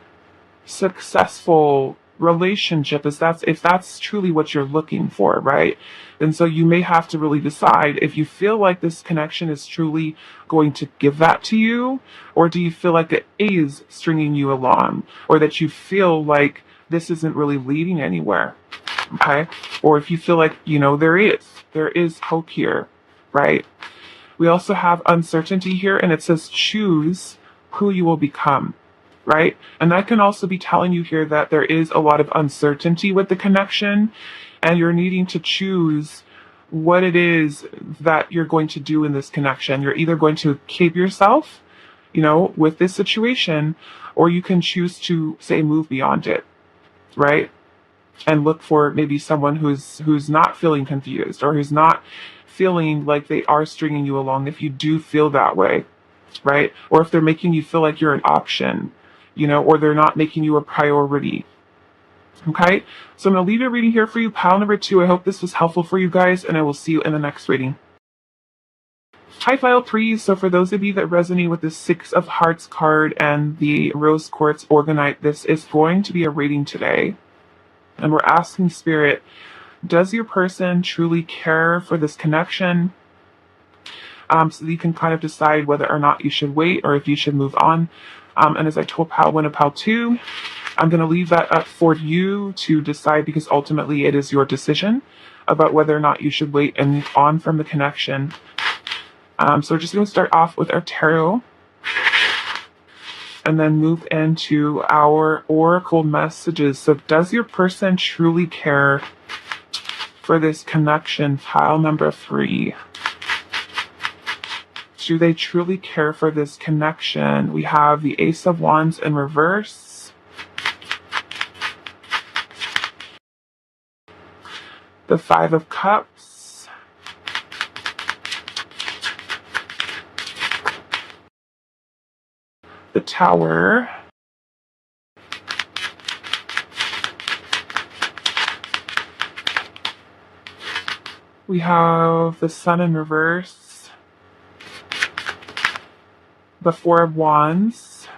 successful relationship, if that's truly what you're looking for, right? And so you may have to really decide if you feel like this connection is truly going to give that to you, or do you feel like it is stringing you along, or that you feel like this isn't really leading anywhere, okay? Or if you feel like, there is hope here, right? We also have uncertainty here, and it says choose who you will become. Right? And that can also be telling you here that there is a lot of uncertainty with the connection, and you're needing to choose what it is that you're going to do in this connection. You're either going to keep yourself, with this situation, or you can choose to, say, move beyond it, right? And look for maybe someone who's not feeling confused, or who's not feeling like they are stringing you along if you do feel that way, right? Or if they're making you feel like you're an option, or they're not making you a priority. Okay, so I'm going to leave a reading here for you, pile number 2. I hope this was helpful for you guys, and I will see you in the next reading. Hi, file 3. So for those of you that resonate with the 6 of Hearts card and the Rose Quartz Organite, this is going to be a reading today. And we're asking Spirit, does your person truly care for this connection? So that you can kind of decide whether or not you should wait or if you should move on. And as I told pile 1 and pile 2, I'm going to leave that up for you to decide, because ultimately it is your decision about whether or not you should wait and move on from the connection. So we're just going to start off with our tarot and then move into our oracle messages. So does your person truly care for this connection? Pile number 3. Do they truly care for this connection? We have the Ace of Wands in reverse, the 5 of Cups, the Tower, we have the Sun in reverse, the 4 of Wands.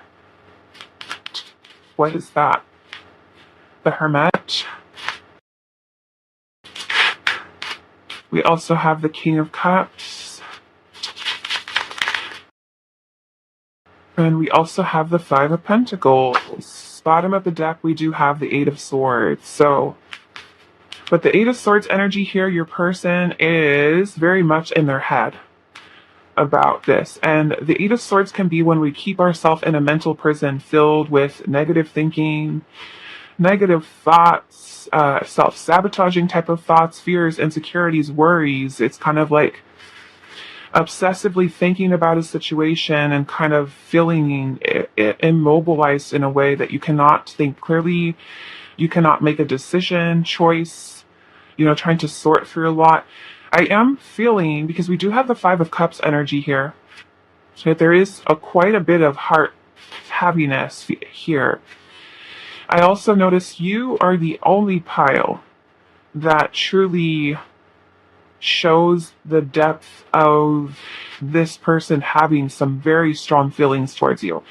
What is that? The Hermit. We also have the King of Cups. And we also have the 5 of Pentacles. Bottom of the deck, we do have the 8 of Swords. But the 8 of Swords energy here, your person is very much in their head about this. And the 8 of Swords can be when we keep ourselves in a mental prison filled with negative thinking, negative thoughts, self-sabotaging type of thoughts, fears, insecurities, worries. It's kind of like obsessively thinking about a situation and kind of feeling immobilized in a way that you cannot think clearly, you cannot make a decision, choice, trying to sort through a lot. I am feeling, because we do have the 5 of Cups energy here, so there is quite a bit of heart heaviness here. I also notice you are the only pile that truly shows the depth of this person having some very strong feelings towards you.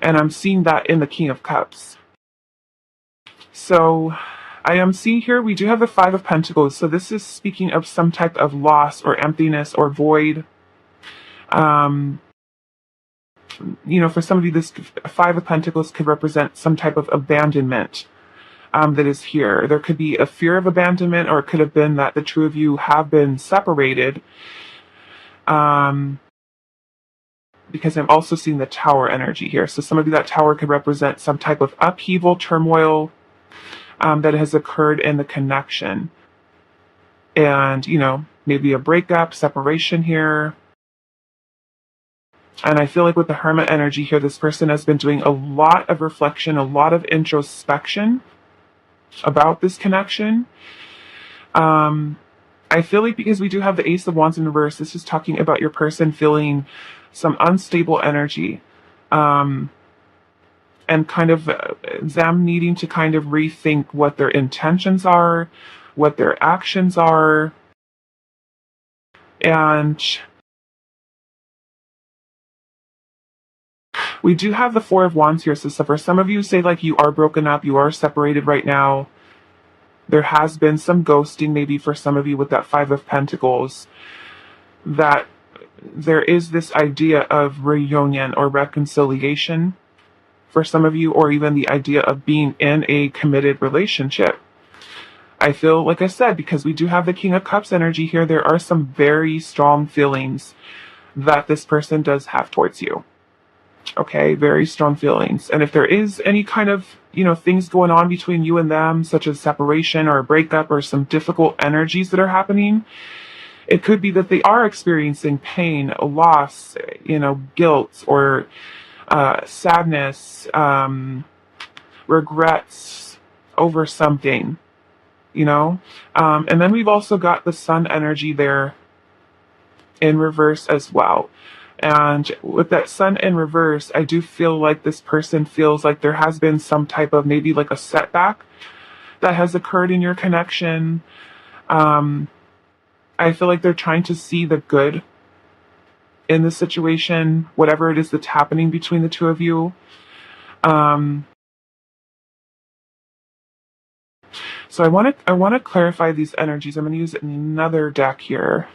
And I'm seeing that in the King of Cups. So I am seeing here, we do have the 5 of Pentacles. So this is speaking of some type of loss or emptiness or void. For some of you, this 5 of Pentacles could represent some type of abandonment that is here. There could be a fear of abandonment, or it could have been that the two of you have been separated. Because I'm also seeing the Tower energy here. So some of you, that Tower could represent some type of upheaval, turmoil that has occurred in the connection. And, maybe a breakup, separation here. And I feel like with the Hermit energy here, this person has been doing a lot of reflection, a lot of introspection about this connection. I feel like because we do have the Ace of Wands in reverse, this is talking about your person feeling some unstable energy. And kind of them needing to kind of rethink what their intentions are, what their actions are. And we do have the 4 of Wands here. So for some of you, say like you are broken up, you are separated right now. There has been some ghosting maybe for some of you with that 5 of Pentacles. That there is this idea of reunion or reconciliation for some of you, or even the idea of being in a committed relationship. I feel, like I said, because we do have the King of Cups energy here, there are some very strong feelings that this person does have towards you. Okay, very strong feelings. And if there is any kind of, things going on between you and them, such as separation or a breakup or some difficult energies that are happening, it could be that they are experiencing pain, loss, guilt, or sadness, regrets over something, and then we've also got the Sun energy there in reverse as well. And with that sun in reverse, I do feel like this person feels like there has been some type of maybe like a setback that has occurred in your connection. I feel like they're trying to see the good in the situation, whatever it is that's happening between the two of you. So I want to clarify these energies. I'm going to use another deck here.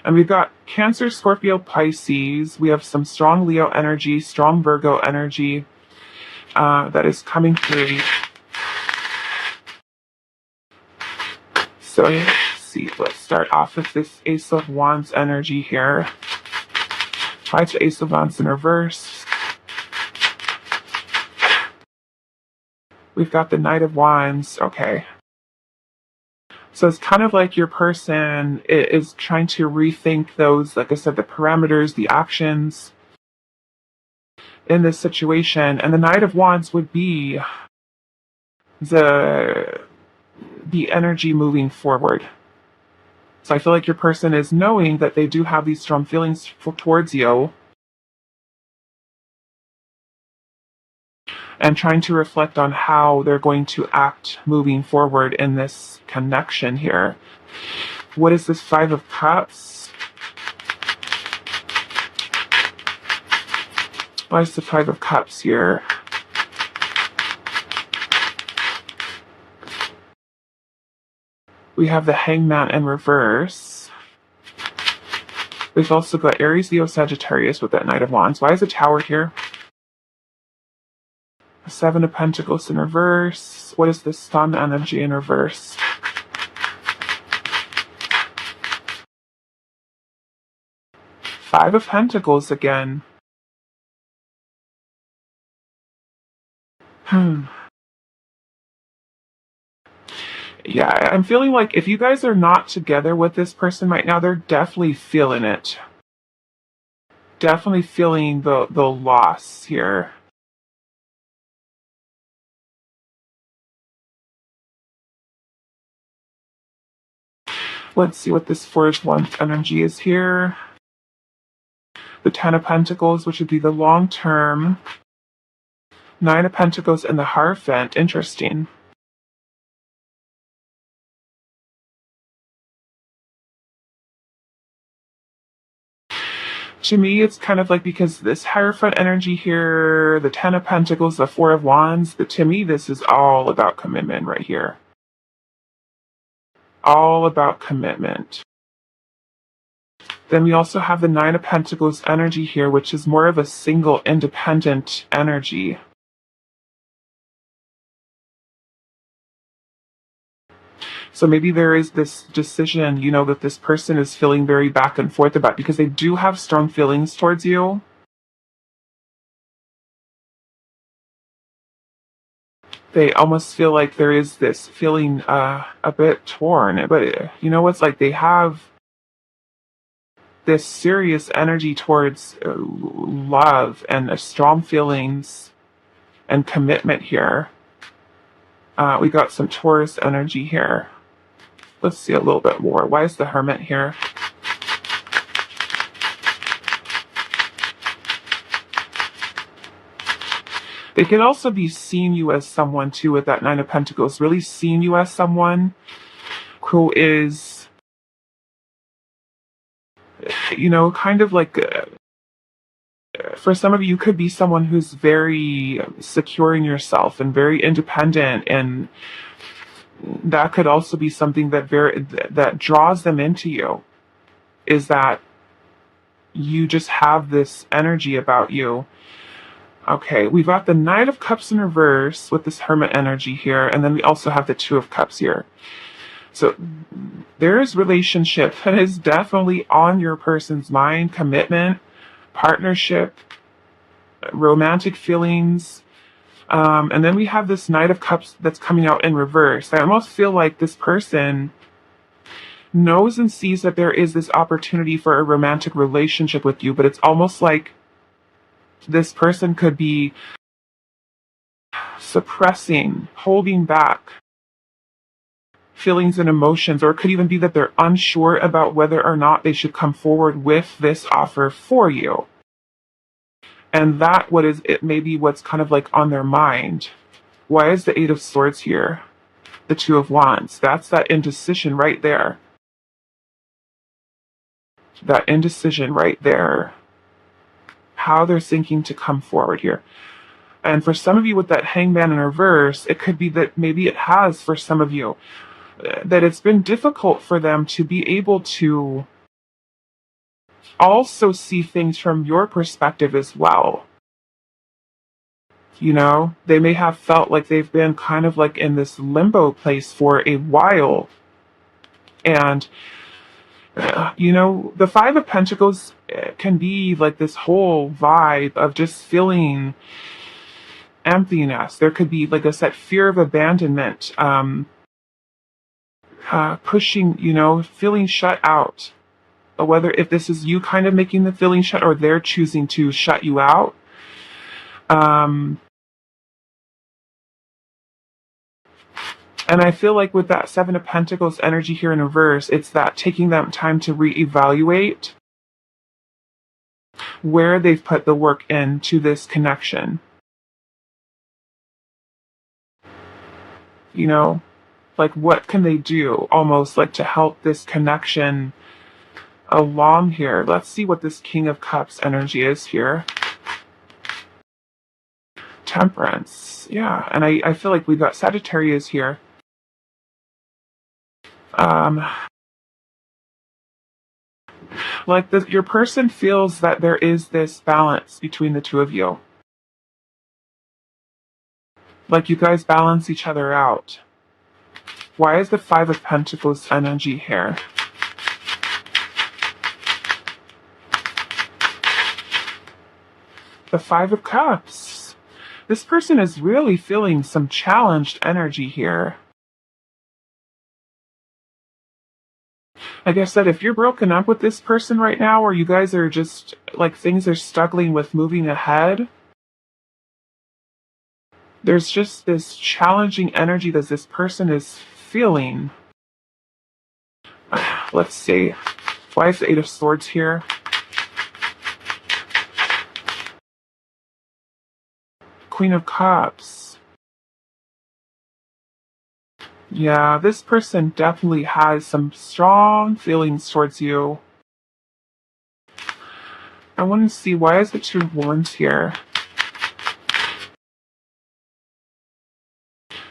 And we've got Cancer, Scorpio, Pisces. We have some strong Leo energy, strong Virgo energy that is coming through. So let's see. Let's start off with this Ace of Wands energy here. Try to Ace of Wands in reverse. We've got the Knight of Wands. Okay. So it's kind of like your person is trying to rethink those, like I said, the parameters, the actions in this situation. And the Knight of Wands would be the energy moving forward. So I feel like your person is knowing that they do have these strong feelings towards you and trying to reflect on how they're going to act moving forward in this connection here. What is this Five of Cups? Why is the Five of Cups here? We have the Hangman in reverse. We've also got Aries, Leo, Sagittarius with that Knight of Wands. Why is the Tower here? Seven of Pentacles in reverse. What is this Sun energy in reverse? Five of Pentacles again. Yeah, I'm feeling like if you guys are not together with this person right now, they're definitely feeling it. Definitely feeling the loss here. Let's see what this Four of Wands energy is here. The Ten of Pentacles, which would be the long term. Nine of Pentacles and the Hierophant. Interesting. To me, it's kind of like because this Hierophant energy here, the Ten of Pentacles, the Four of Wands, to me, this is all about commitment right here. All about commitment. Then we also have the Nine of Pentacles energy here, which is more of a single, independent energy. So maybe there is this decision, that this person is feeling very back and forth about because they do have strong feelings towards you. They almost feel like there is this feeling a bit torn. But it's like they have this serious energy towards love and strong feelings and commitment here. We got some Taurus energy here. Let's see a little bit more. Why is the Hermit here? They could also be seeing you as someone, too, with that Nine of Pentacles. Really seeing you as someone who is, kind of like, for some of you, could be someone who's very secure in yourself and very independent. And that could also be something that draws them into you, is that you just have this energy about you. Okay, we've got the Knight of Cups in reverse with this Hermit energy here, and then we also have the Two of Cups here. So there is relationship that is definitely on your person's mind, commitment, partnership, romantic feelings. And then we have this Knight of Cups that's coming out in reverse. I almost feel like this person knows and sees that there is this opportunity for a romantic relationship with you, but it's almost like this person could be suppressing, holding back feelings and emotions, or it could even be that they're unsure about whether or not they should come forward with this offer for you. And that what is it may be what's kind of like on their mind. Why is the Eight of Swords here? The Two of Wands. That's that indecision right there. That indecision right there. How they're thinking to come forward here. And for some of you with that Hangman in reverse, it could be that maybe it has for some of you, that it's been difficult for them to be able to also see things from your perspective as well. You know, they may have felt like they've been kind of like in this limbo place for a while. And, you know, the Five of Pentacles can be like this whole vibe of just feeling emptiness. There could be, like I said, fear of abandonment, pushing, you know, feeling shut out. Whether if this is you kind of making the feeling shut or they're choosing to shut you out. And I feel like with that Seven of Pentacles energy here in reverse, it's that taking them time to reevaluate where they've put the work into this connection. You know, like what can they do almost like to help this connection along here? Let's see what this King of Cups energy is here. Temperance. Yeah, and I feel like we've got Sagittarius here. Like your person feels that there is this balance between the two of you. Like you guys balance each other out. Why is the Five of Pentacles energy here? The Five of Cups. This person is really feeling some challenged energy here. Like I said, if you're broken up with this person right now, or you guys are just, like, things are struggling with moving ahead, there's just this challenging energy that this person is feeling. Let's see. Why is the Eight of Swords here? Queen of Cups. Yeah, this person definitely has some strong feelings towards you. I want to see, why is the Two of Wands here?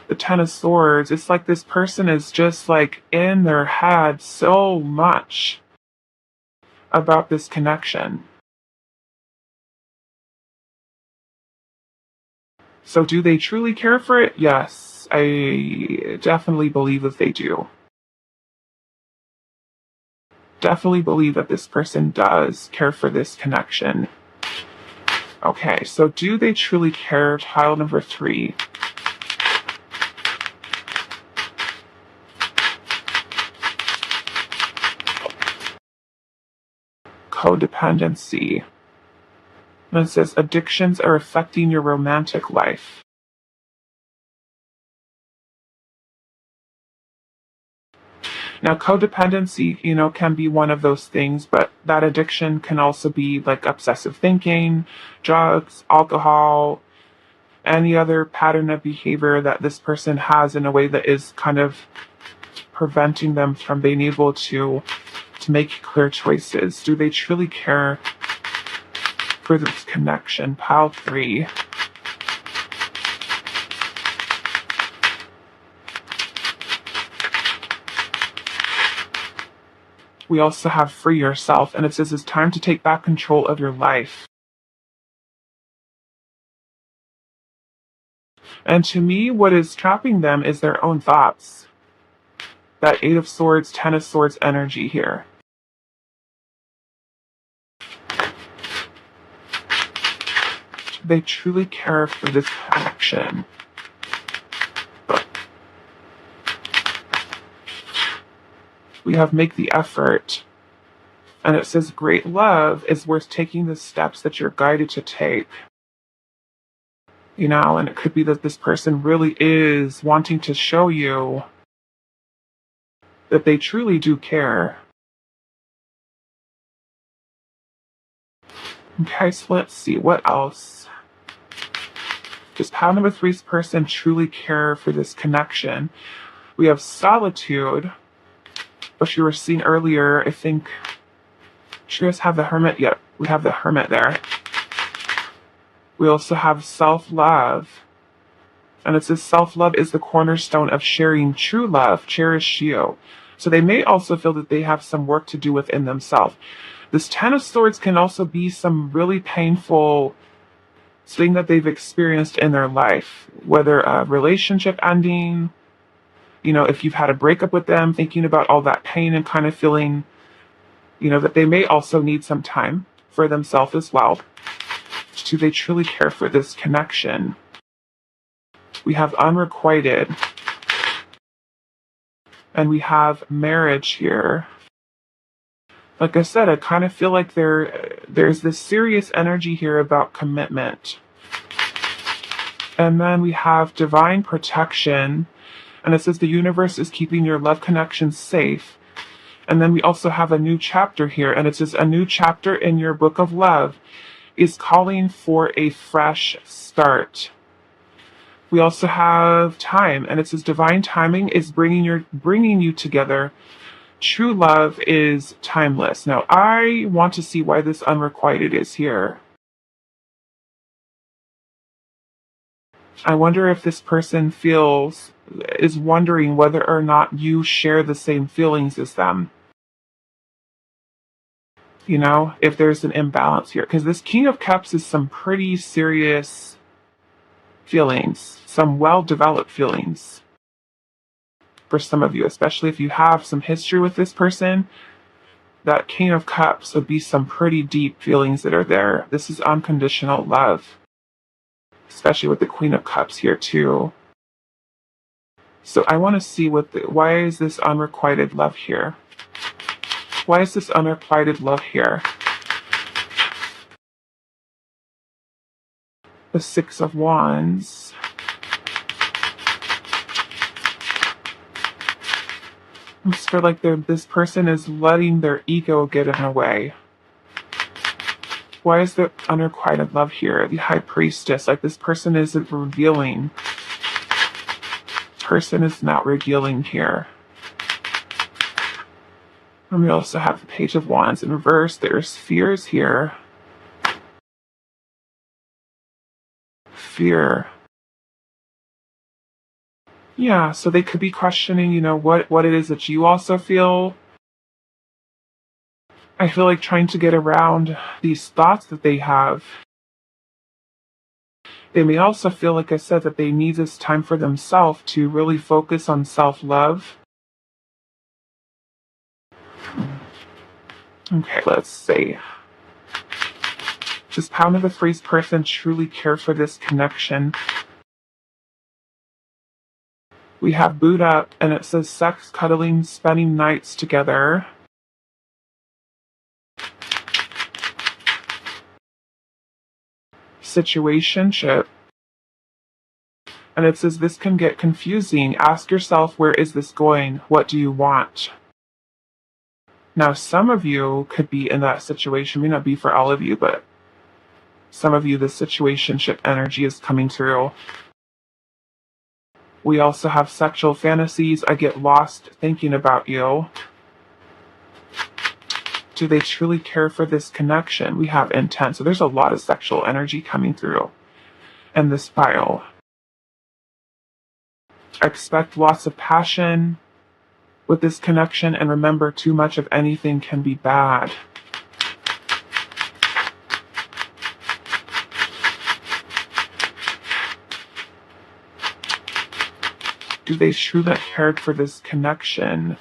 The Ten of Swords. It's like this person is just like in their head so much about this connection. So do they truly care for it? Yes, I definitely believe that they do. Definitely believe that this person does care for this connection. Okay, so do they truly care? Tile number 3. Codependency. And it says addictions are affecting your romantic life. Now, codependency, you know, can be one of those things, but that addiction can also be like obsessive thinking, drugs, alcohol, any other pattern of behavior that this person has in a way that is kind of preventing them from being able to make clear choices. Do they truly care for this connection? Pile 3. We also have free yourself, and it says it's time to take back control of your life. And to me, what is trapping them is their own thoughts. That Eight of Swords, Ten of Swords energy here. They truly care for this connection. We have make the effort. And it says great love is worth taking the steps that you're guided to take. You know, and it could be that this person really is wanting to show you that they truly do care. Okay, so let's see, what else? Does pile number three's person truly care for this connection? We have solitude, which you were seeing earlier. I think, should you guys have the hermit? Yep, we have the hermit there. We also have self-love. And it says self-love is the cornerstone of sharing true love, cherish you. So they may also feel that they have some work to do within themselves. This Ten of Swords can also be some really painful thing that they've experienced in their life, whether a relationship ending, if you've had a breakup with them, thinking about all that pain and kind of feeling, that they may also need some time for themselves as well. Do they truly care for this connection? We have unrequited. And we have marriage here. Like I said, I kind of feel like there's this serious energy here about commitment. And then we have divine protection. And it says the universe is keeping your love connection safe. And then we also have a new chapter here. And it says a new chapter in your book of love is calling for a fresh start. We also have time. And it says divine timing is bringing you together. True love is timeless. Now, I want to see why this unrequited is here. I wonder if this person is wondering whether or not you share the same feelings as them. If there's an imbalance here. Because this King of Cups is some pretty serious feelings, some well-developed feelings. For some of you, especially if you have some history with this person, that King of Cups would be some pretty deep feelings that are there. This is unconditional love, especially with the Queen of Cups here too. So I want to see why is this unrequited love here? Why is this unrequited love here? The Six of Wands. I just feel like this person is letting their ego get in the way. Why is there unrequited love here? The High Priestess, like this person isn't revealing. Person is not revealing here. And we also have the Page of Wands in reverse. There's fears here. Fear. Yeah, so they could be questioning, what it is that you also feel. I feel like trying to get around these thoughts that they have. They may also feel, like I said, that they need this time for themselves to really focus on self-love. Okay, let's see. Does Pound of the Three's person truly care for this connection? We have Boot Up, and it says sex, cuddling, spending nights together. Situationship. And it says this can get confusing. Ask yourself, where is this going? What do you want? Now, some of you could be in that situation. May not be for all of you, but some of you, the situationship energy is coming through. We also have sexual fantasies. I get lost thinking about you. Do they truly care for this connection? We have intent. So there's a lot of sexual energy coming through in this pile. Expect lots of passion with this connection, and remember, too much of anything can be bad. Do they truly care for this connection?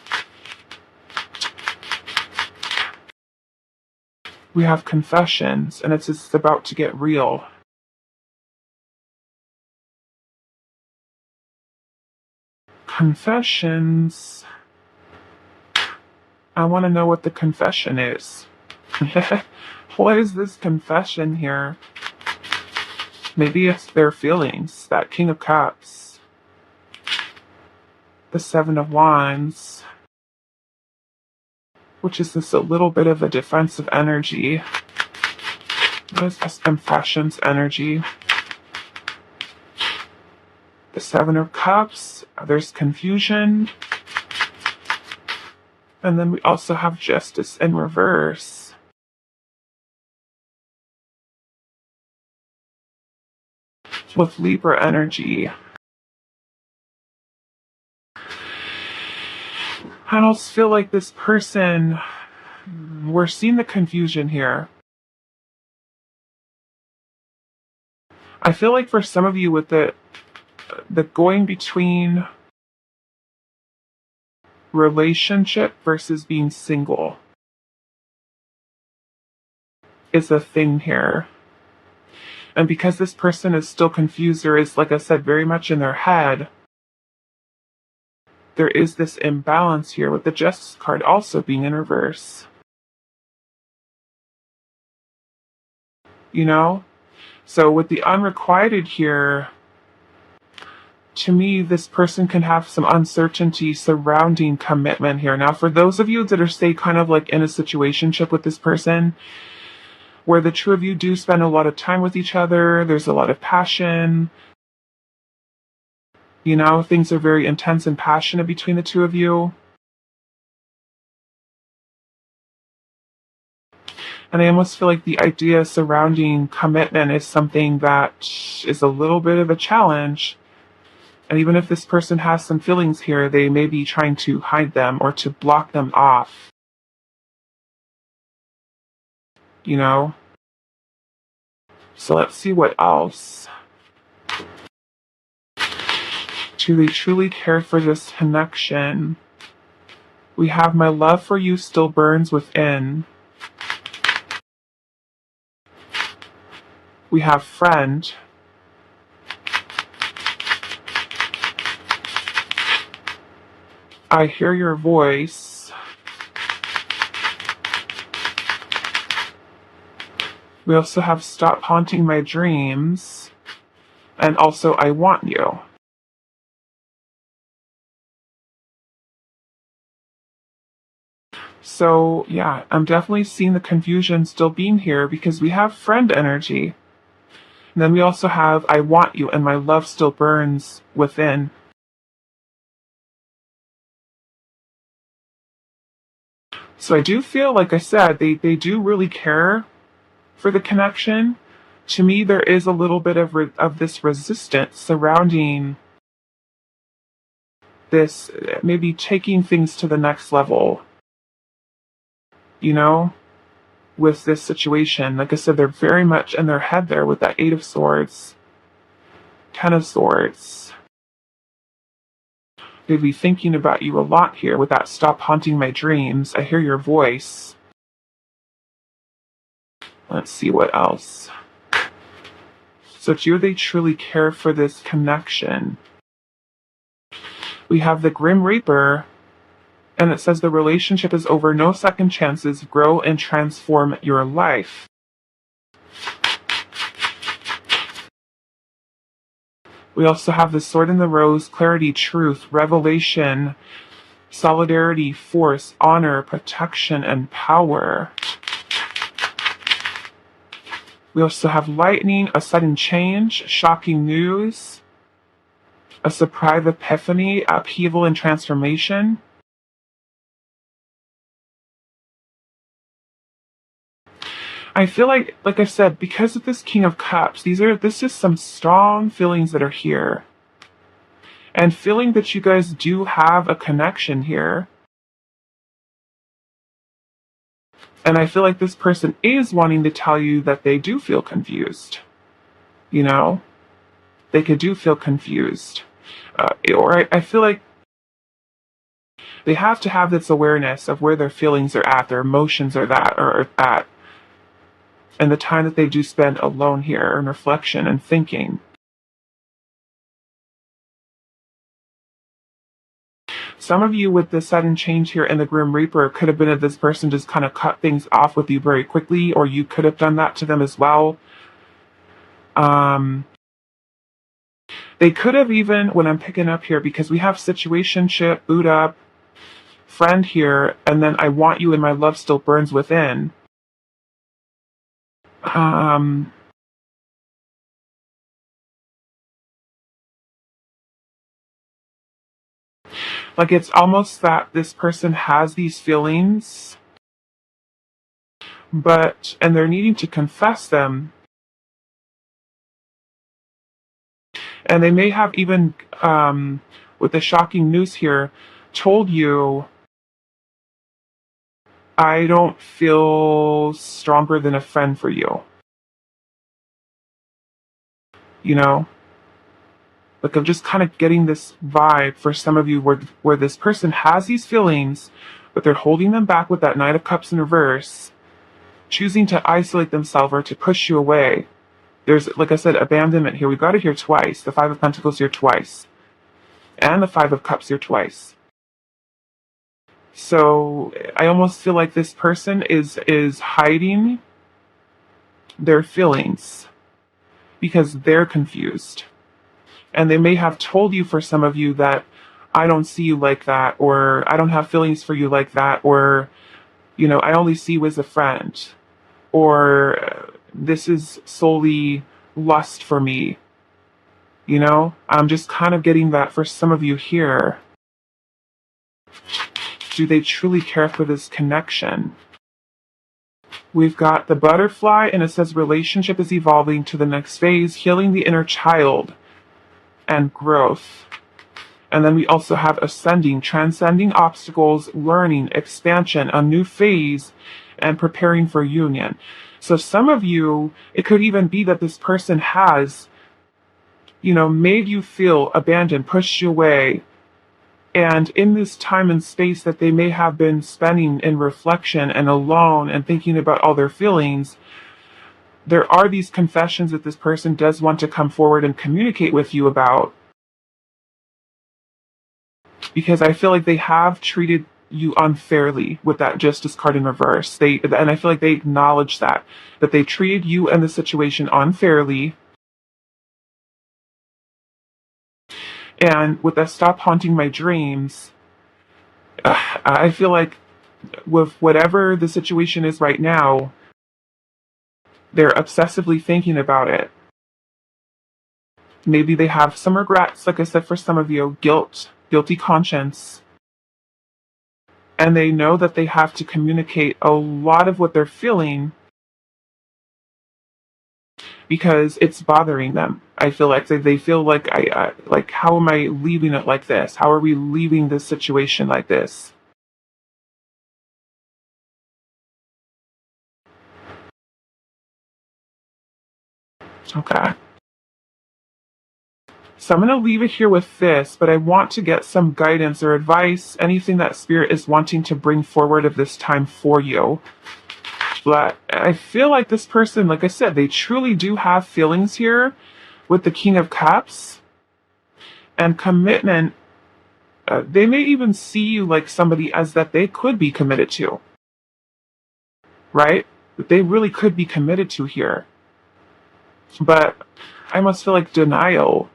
We have confessions, and it's just about to get real. Confessions. I want to know what the confession is. What is this confession here? Maybe it's their feelings. That King of Cups. The Seven of Wands. which is this a little bit of a defensive energy. What is this impressions energy? The Seven of Cups, there's confusion. And then we also have Justice in reverse. With Libra energy. I almost feel like this person, we're seeing the confusion here. I feel like for some of you with the going between relationship versus being single is a thing here. And because this person is still confused, or is, like I said, very much in their head, there is this imbalance here with the Justice card also being in reverse. You know? So with the unrequited here, to me, this person can have some uncertainty surrounding commitment here. Now, for those of you that are, say, kind of like in a situationship with this person, where the two of you do spend a lot of time with each other, there's a lot of passion, you know, things are very intense and passionate between the two of you. And I almost feel like the idea surrounding commitment is something that is a little bit of a challenge. And even if this person has some feelings here, they may be trying to hide them or to block them off. You know? So let's see what else. Do they truly care for this connection? We have my love for you still burns within. We have friend. I hear your voice. We also have stop haunting my dreams. And also I want you. So yeah, I'm definitely seeing the confusion still being here because we have friend energy. And then we also have I want you and my love still burns within. So I do feel, like I said, they do really care for the connection. To me, there is a little bit of this resistance surrounding this, maybe taking things to the next level. You know, with this situation. Like I said, they're very much in their head there with that Eight of Swords, Ten of Swords. They'd be thinking about you a lot here with that stop haunting my dreams. I hear your voice. Let's see what else. So do they truly care for this connection? We have the Grim Reaper, and it says the relationship is over, no second chances, grow and transform your life. We also have the Sword and the Rose, clarity, truth, revelation, solidarity, force, honor, protection, and power. We also have lightning, a sudden change, shocking news, a surprise epiphany, upheaval and transformation. I feel like I said, because of this King of Cups, this is some strong feelings that are here. And feeling that you guys do have a connection here. And I feel like this person is wanting to tell you that they do feel confused. You know? They do feel confused. Or I feel like they have to have this awareness of where their feelings are at, their emotions are at. And the time that they do spend alone here in reflection and thinking. Some of you with the sudden change here in the Grim Reaper could have been that this person just kind of cut things off with you very quickly, or you could have done that to them as well. They could have even, when I'm picking up here, because we have situationship, boot up, friend here, and then I want you and my love still burns within. Like it's almost that this person has these feelings, and they're needing to confess them. And they may have even, with the shocking news here, told you, I don't feel stronger than a friend for you. You know? Like I'm just kind of getting this vibe for some of you where this person has these feelings, but they're holding them back with that Knight of Cups in reverse, choosing to isolate themselves or to push you away. There's, like I said, abandonment here. We've got it here twice. The Five of Pentacles here twice. And the Five of Cups here twice. So I almost feel like this person is hiding their feelings because they're confused. And they may have told you, for some of you, that I don't see you like that, or I don't have feelings for you like that, or, you know, I only see you as a friend, or this is solely lust for me. You know, I'm just kind of getting that for some of you here. Do they truly care for this connection? We've got the butterfly, and it says relationship is evolving to the next phase, healing the inner child and growth. And then we also have ascending, transcending obstacles, learning, expansion, a new phase, and preparing for union. So some of you, it could even be that this person has, you know, made you feel abandoned, pushed you away. And in this time and space that they may have been spending in reflection and alone and thinking about all their feelings, there are these confessions that this person does want to come forward and communicate with you about. Because I feel like they have treated you unfairly with that Justice card in reverse. And I feel like they acknowledge that they treated you and the situation unfairly. And with that stop haunting my dreams, I feel like with whatever the situation is right now, they're obsessively thinking about it. Maybe they have some regrets, like I said, for some of you, guilty conscience. And they know that they have to communicate a lot of what they're feeling because it's bothering them. I feel like they feel like like, how am I leaving it like this? How are we leaving this situation like this? Okay. So I'm going to leave it here with this, but I want to get some guidance or advice, anything that Spirit is wanting to bring forward at this time for you. But I feel like this person, like I said, they truly do have feelings here with the King of Cups and commitment. They may even see you like somebody as that they could be committed to, right? That they really could be committed to here. But I must feel like denial,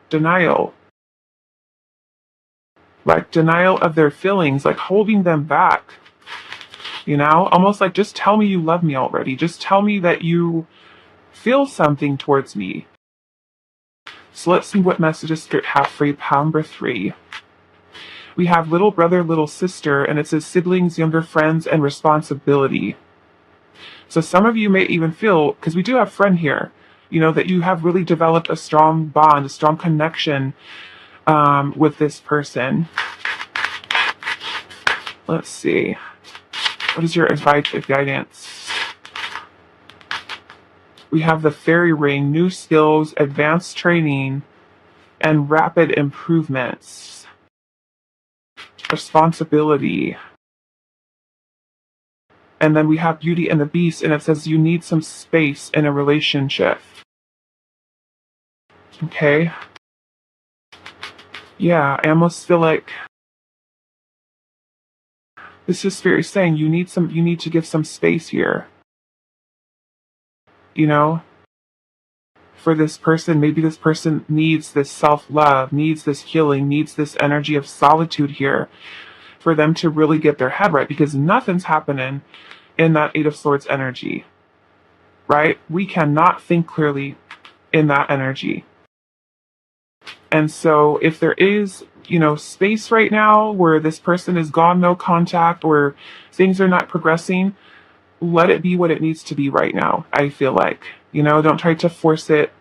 like denial of their feelings, like holding them back. You know, almost like, just tell me you love me already. Just tell me that you feel something towards me. So let's see what messages Spirit have for you. Pile number 3. We have little brother, little sister, and it says siblings, younger friends, and responsibility. So some of you may even feel, because we do have friend here, you know, that you have really developed a strong bond, a strong connection with this person. Let's see. What is your advice or guidance? We have the fairy ring, new skills, advanced training, and rapid improvements. Responsibility. And then we have Beauty and the Beast, and it says you need some space in a relationship. Okay. Yeah, I almost feel like this is Spirit saying you need to give some space here. You know? For this person, maybe this person needs this self-love, needs this healing, needs this energy of solitude here. for them to really get their head right, because nothing's happening in that Eight of Swords energy, right? We cannot think clearly in that energy. And so if there is, space right now where this person is gone, no contact, or things are not progressing, let it be what it needs to be right now. I feel like, don't try to force it.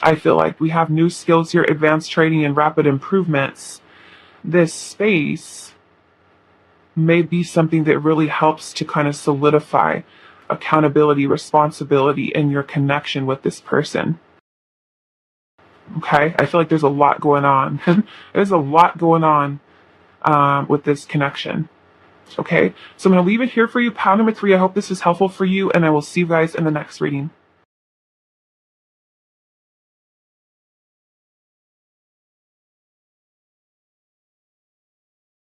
I feel like we have new skills here, advanced training and rapid improvements. This space may be something that really helps to kind of solidify accountability, responsibility, in your connection with this person. Okay, I feel like there's a lot going on. There's a lot going on with this connection. Okay, so I'm going to leave it here for you. Pile number 3. I hope this is helpful for you, and I will see you guys in the next reading.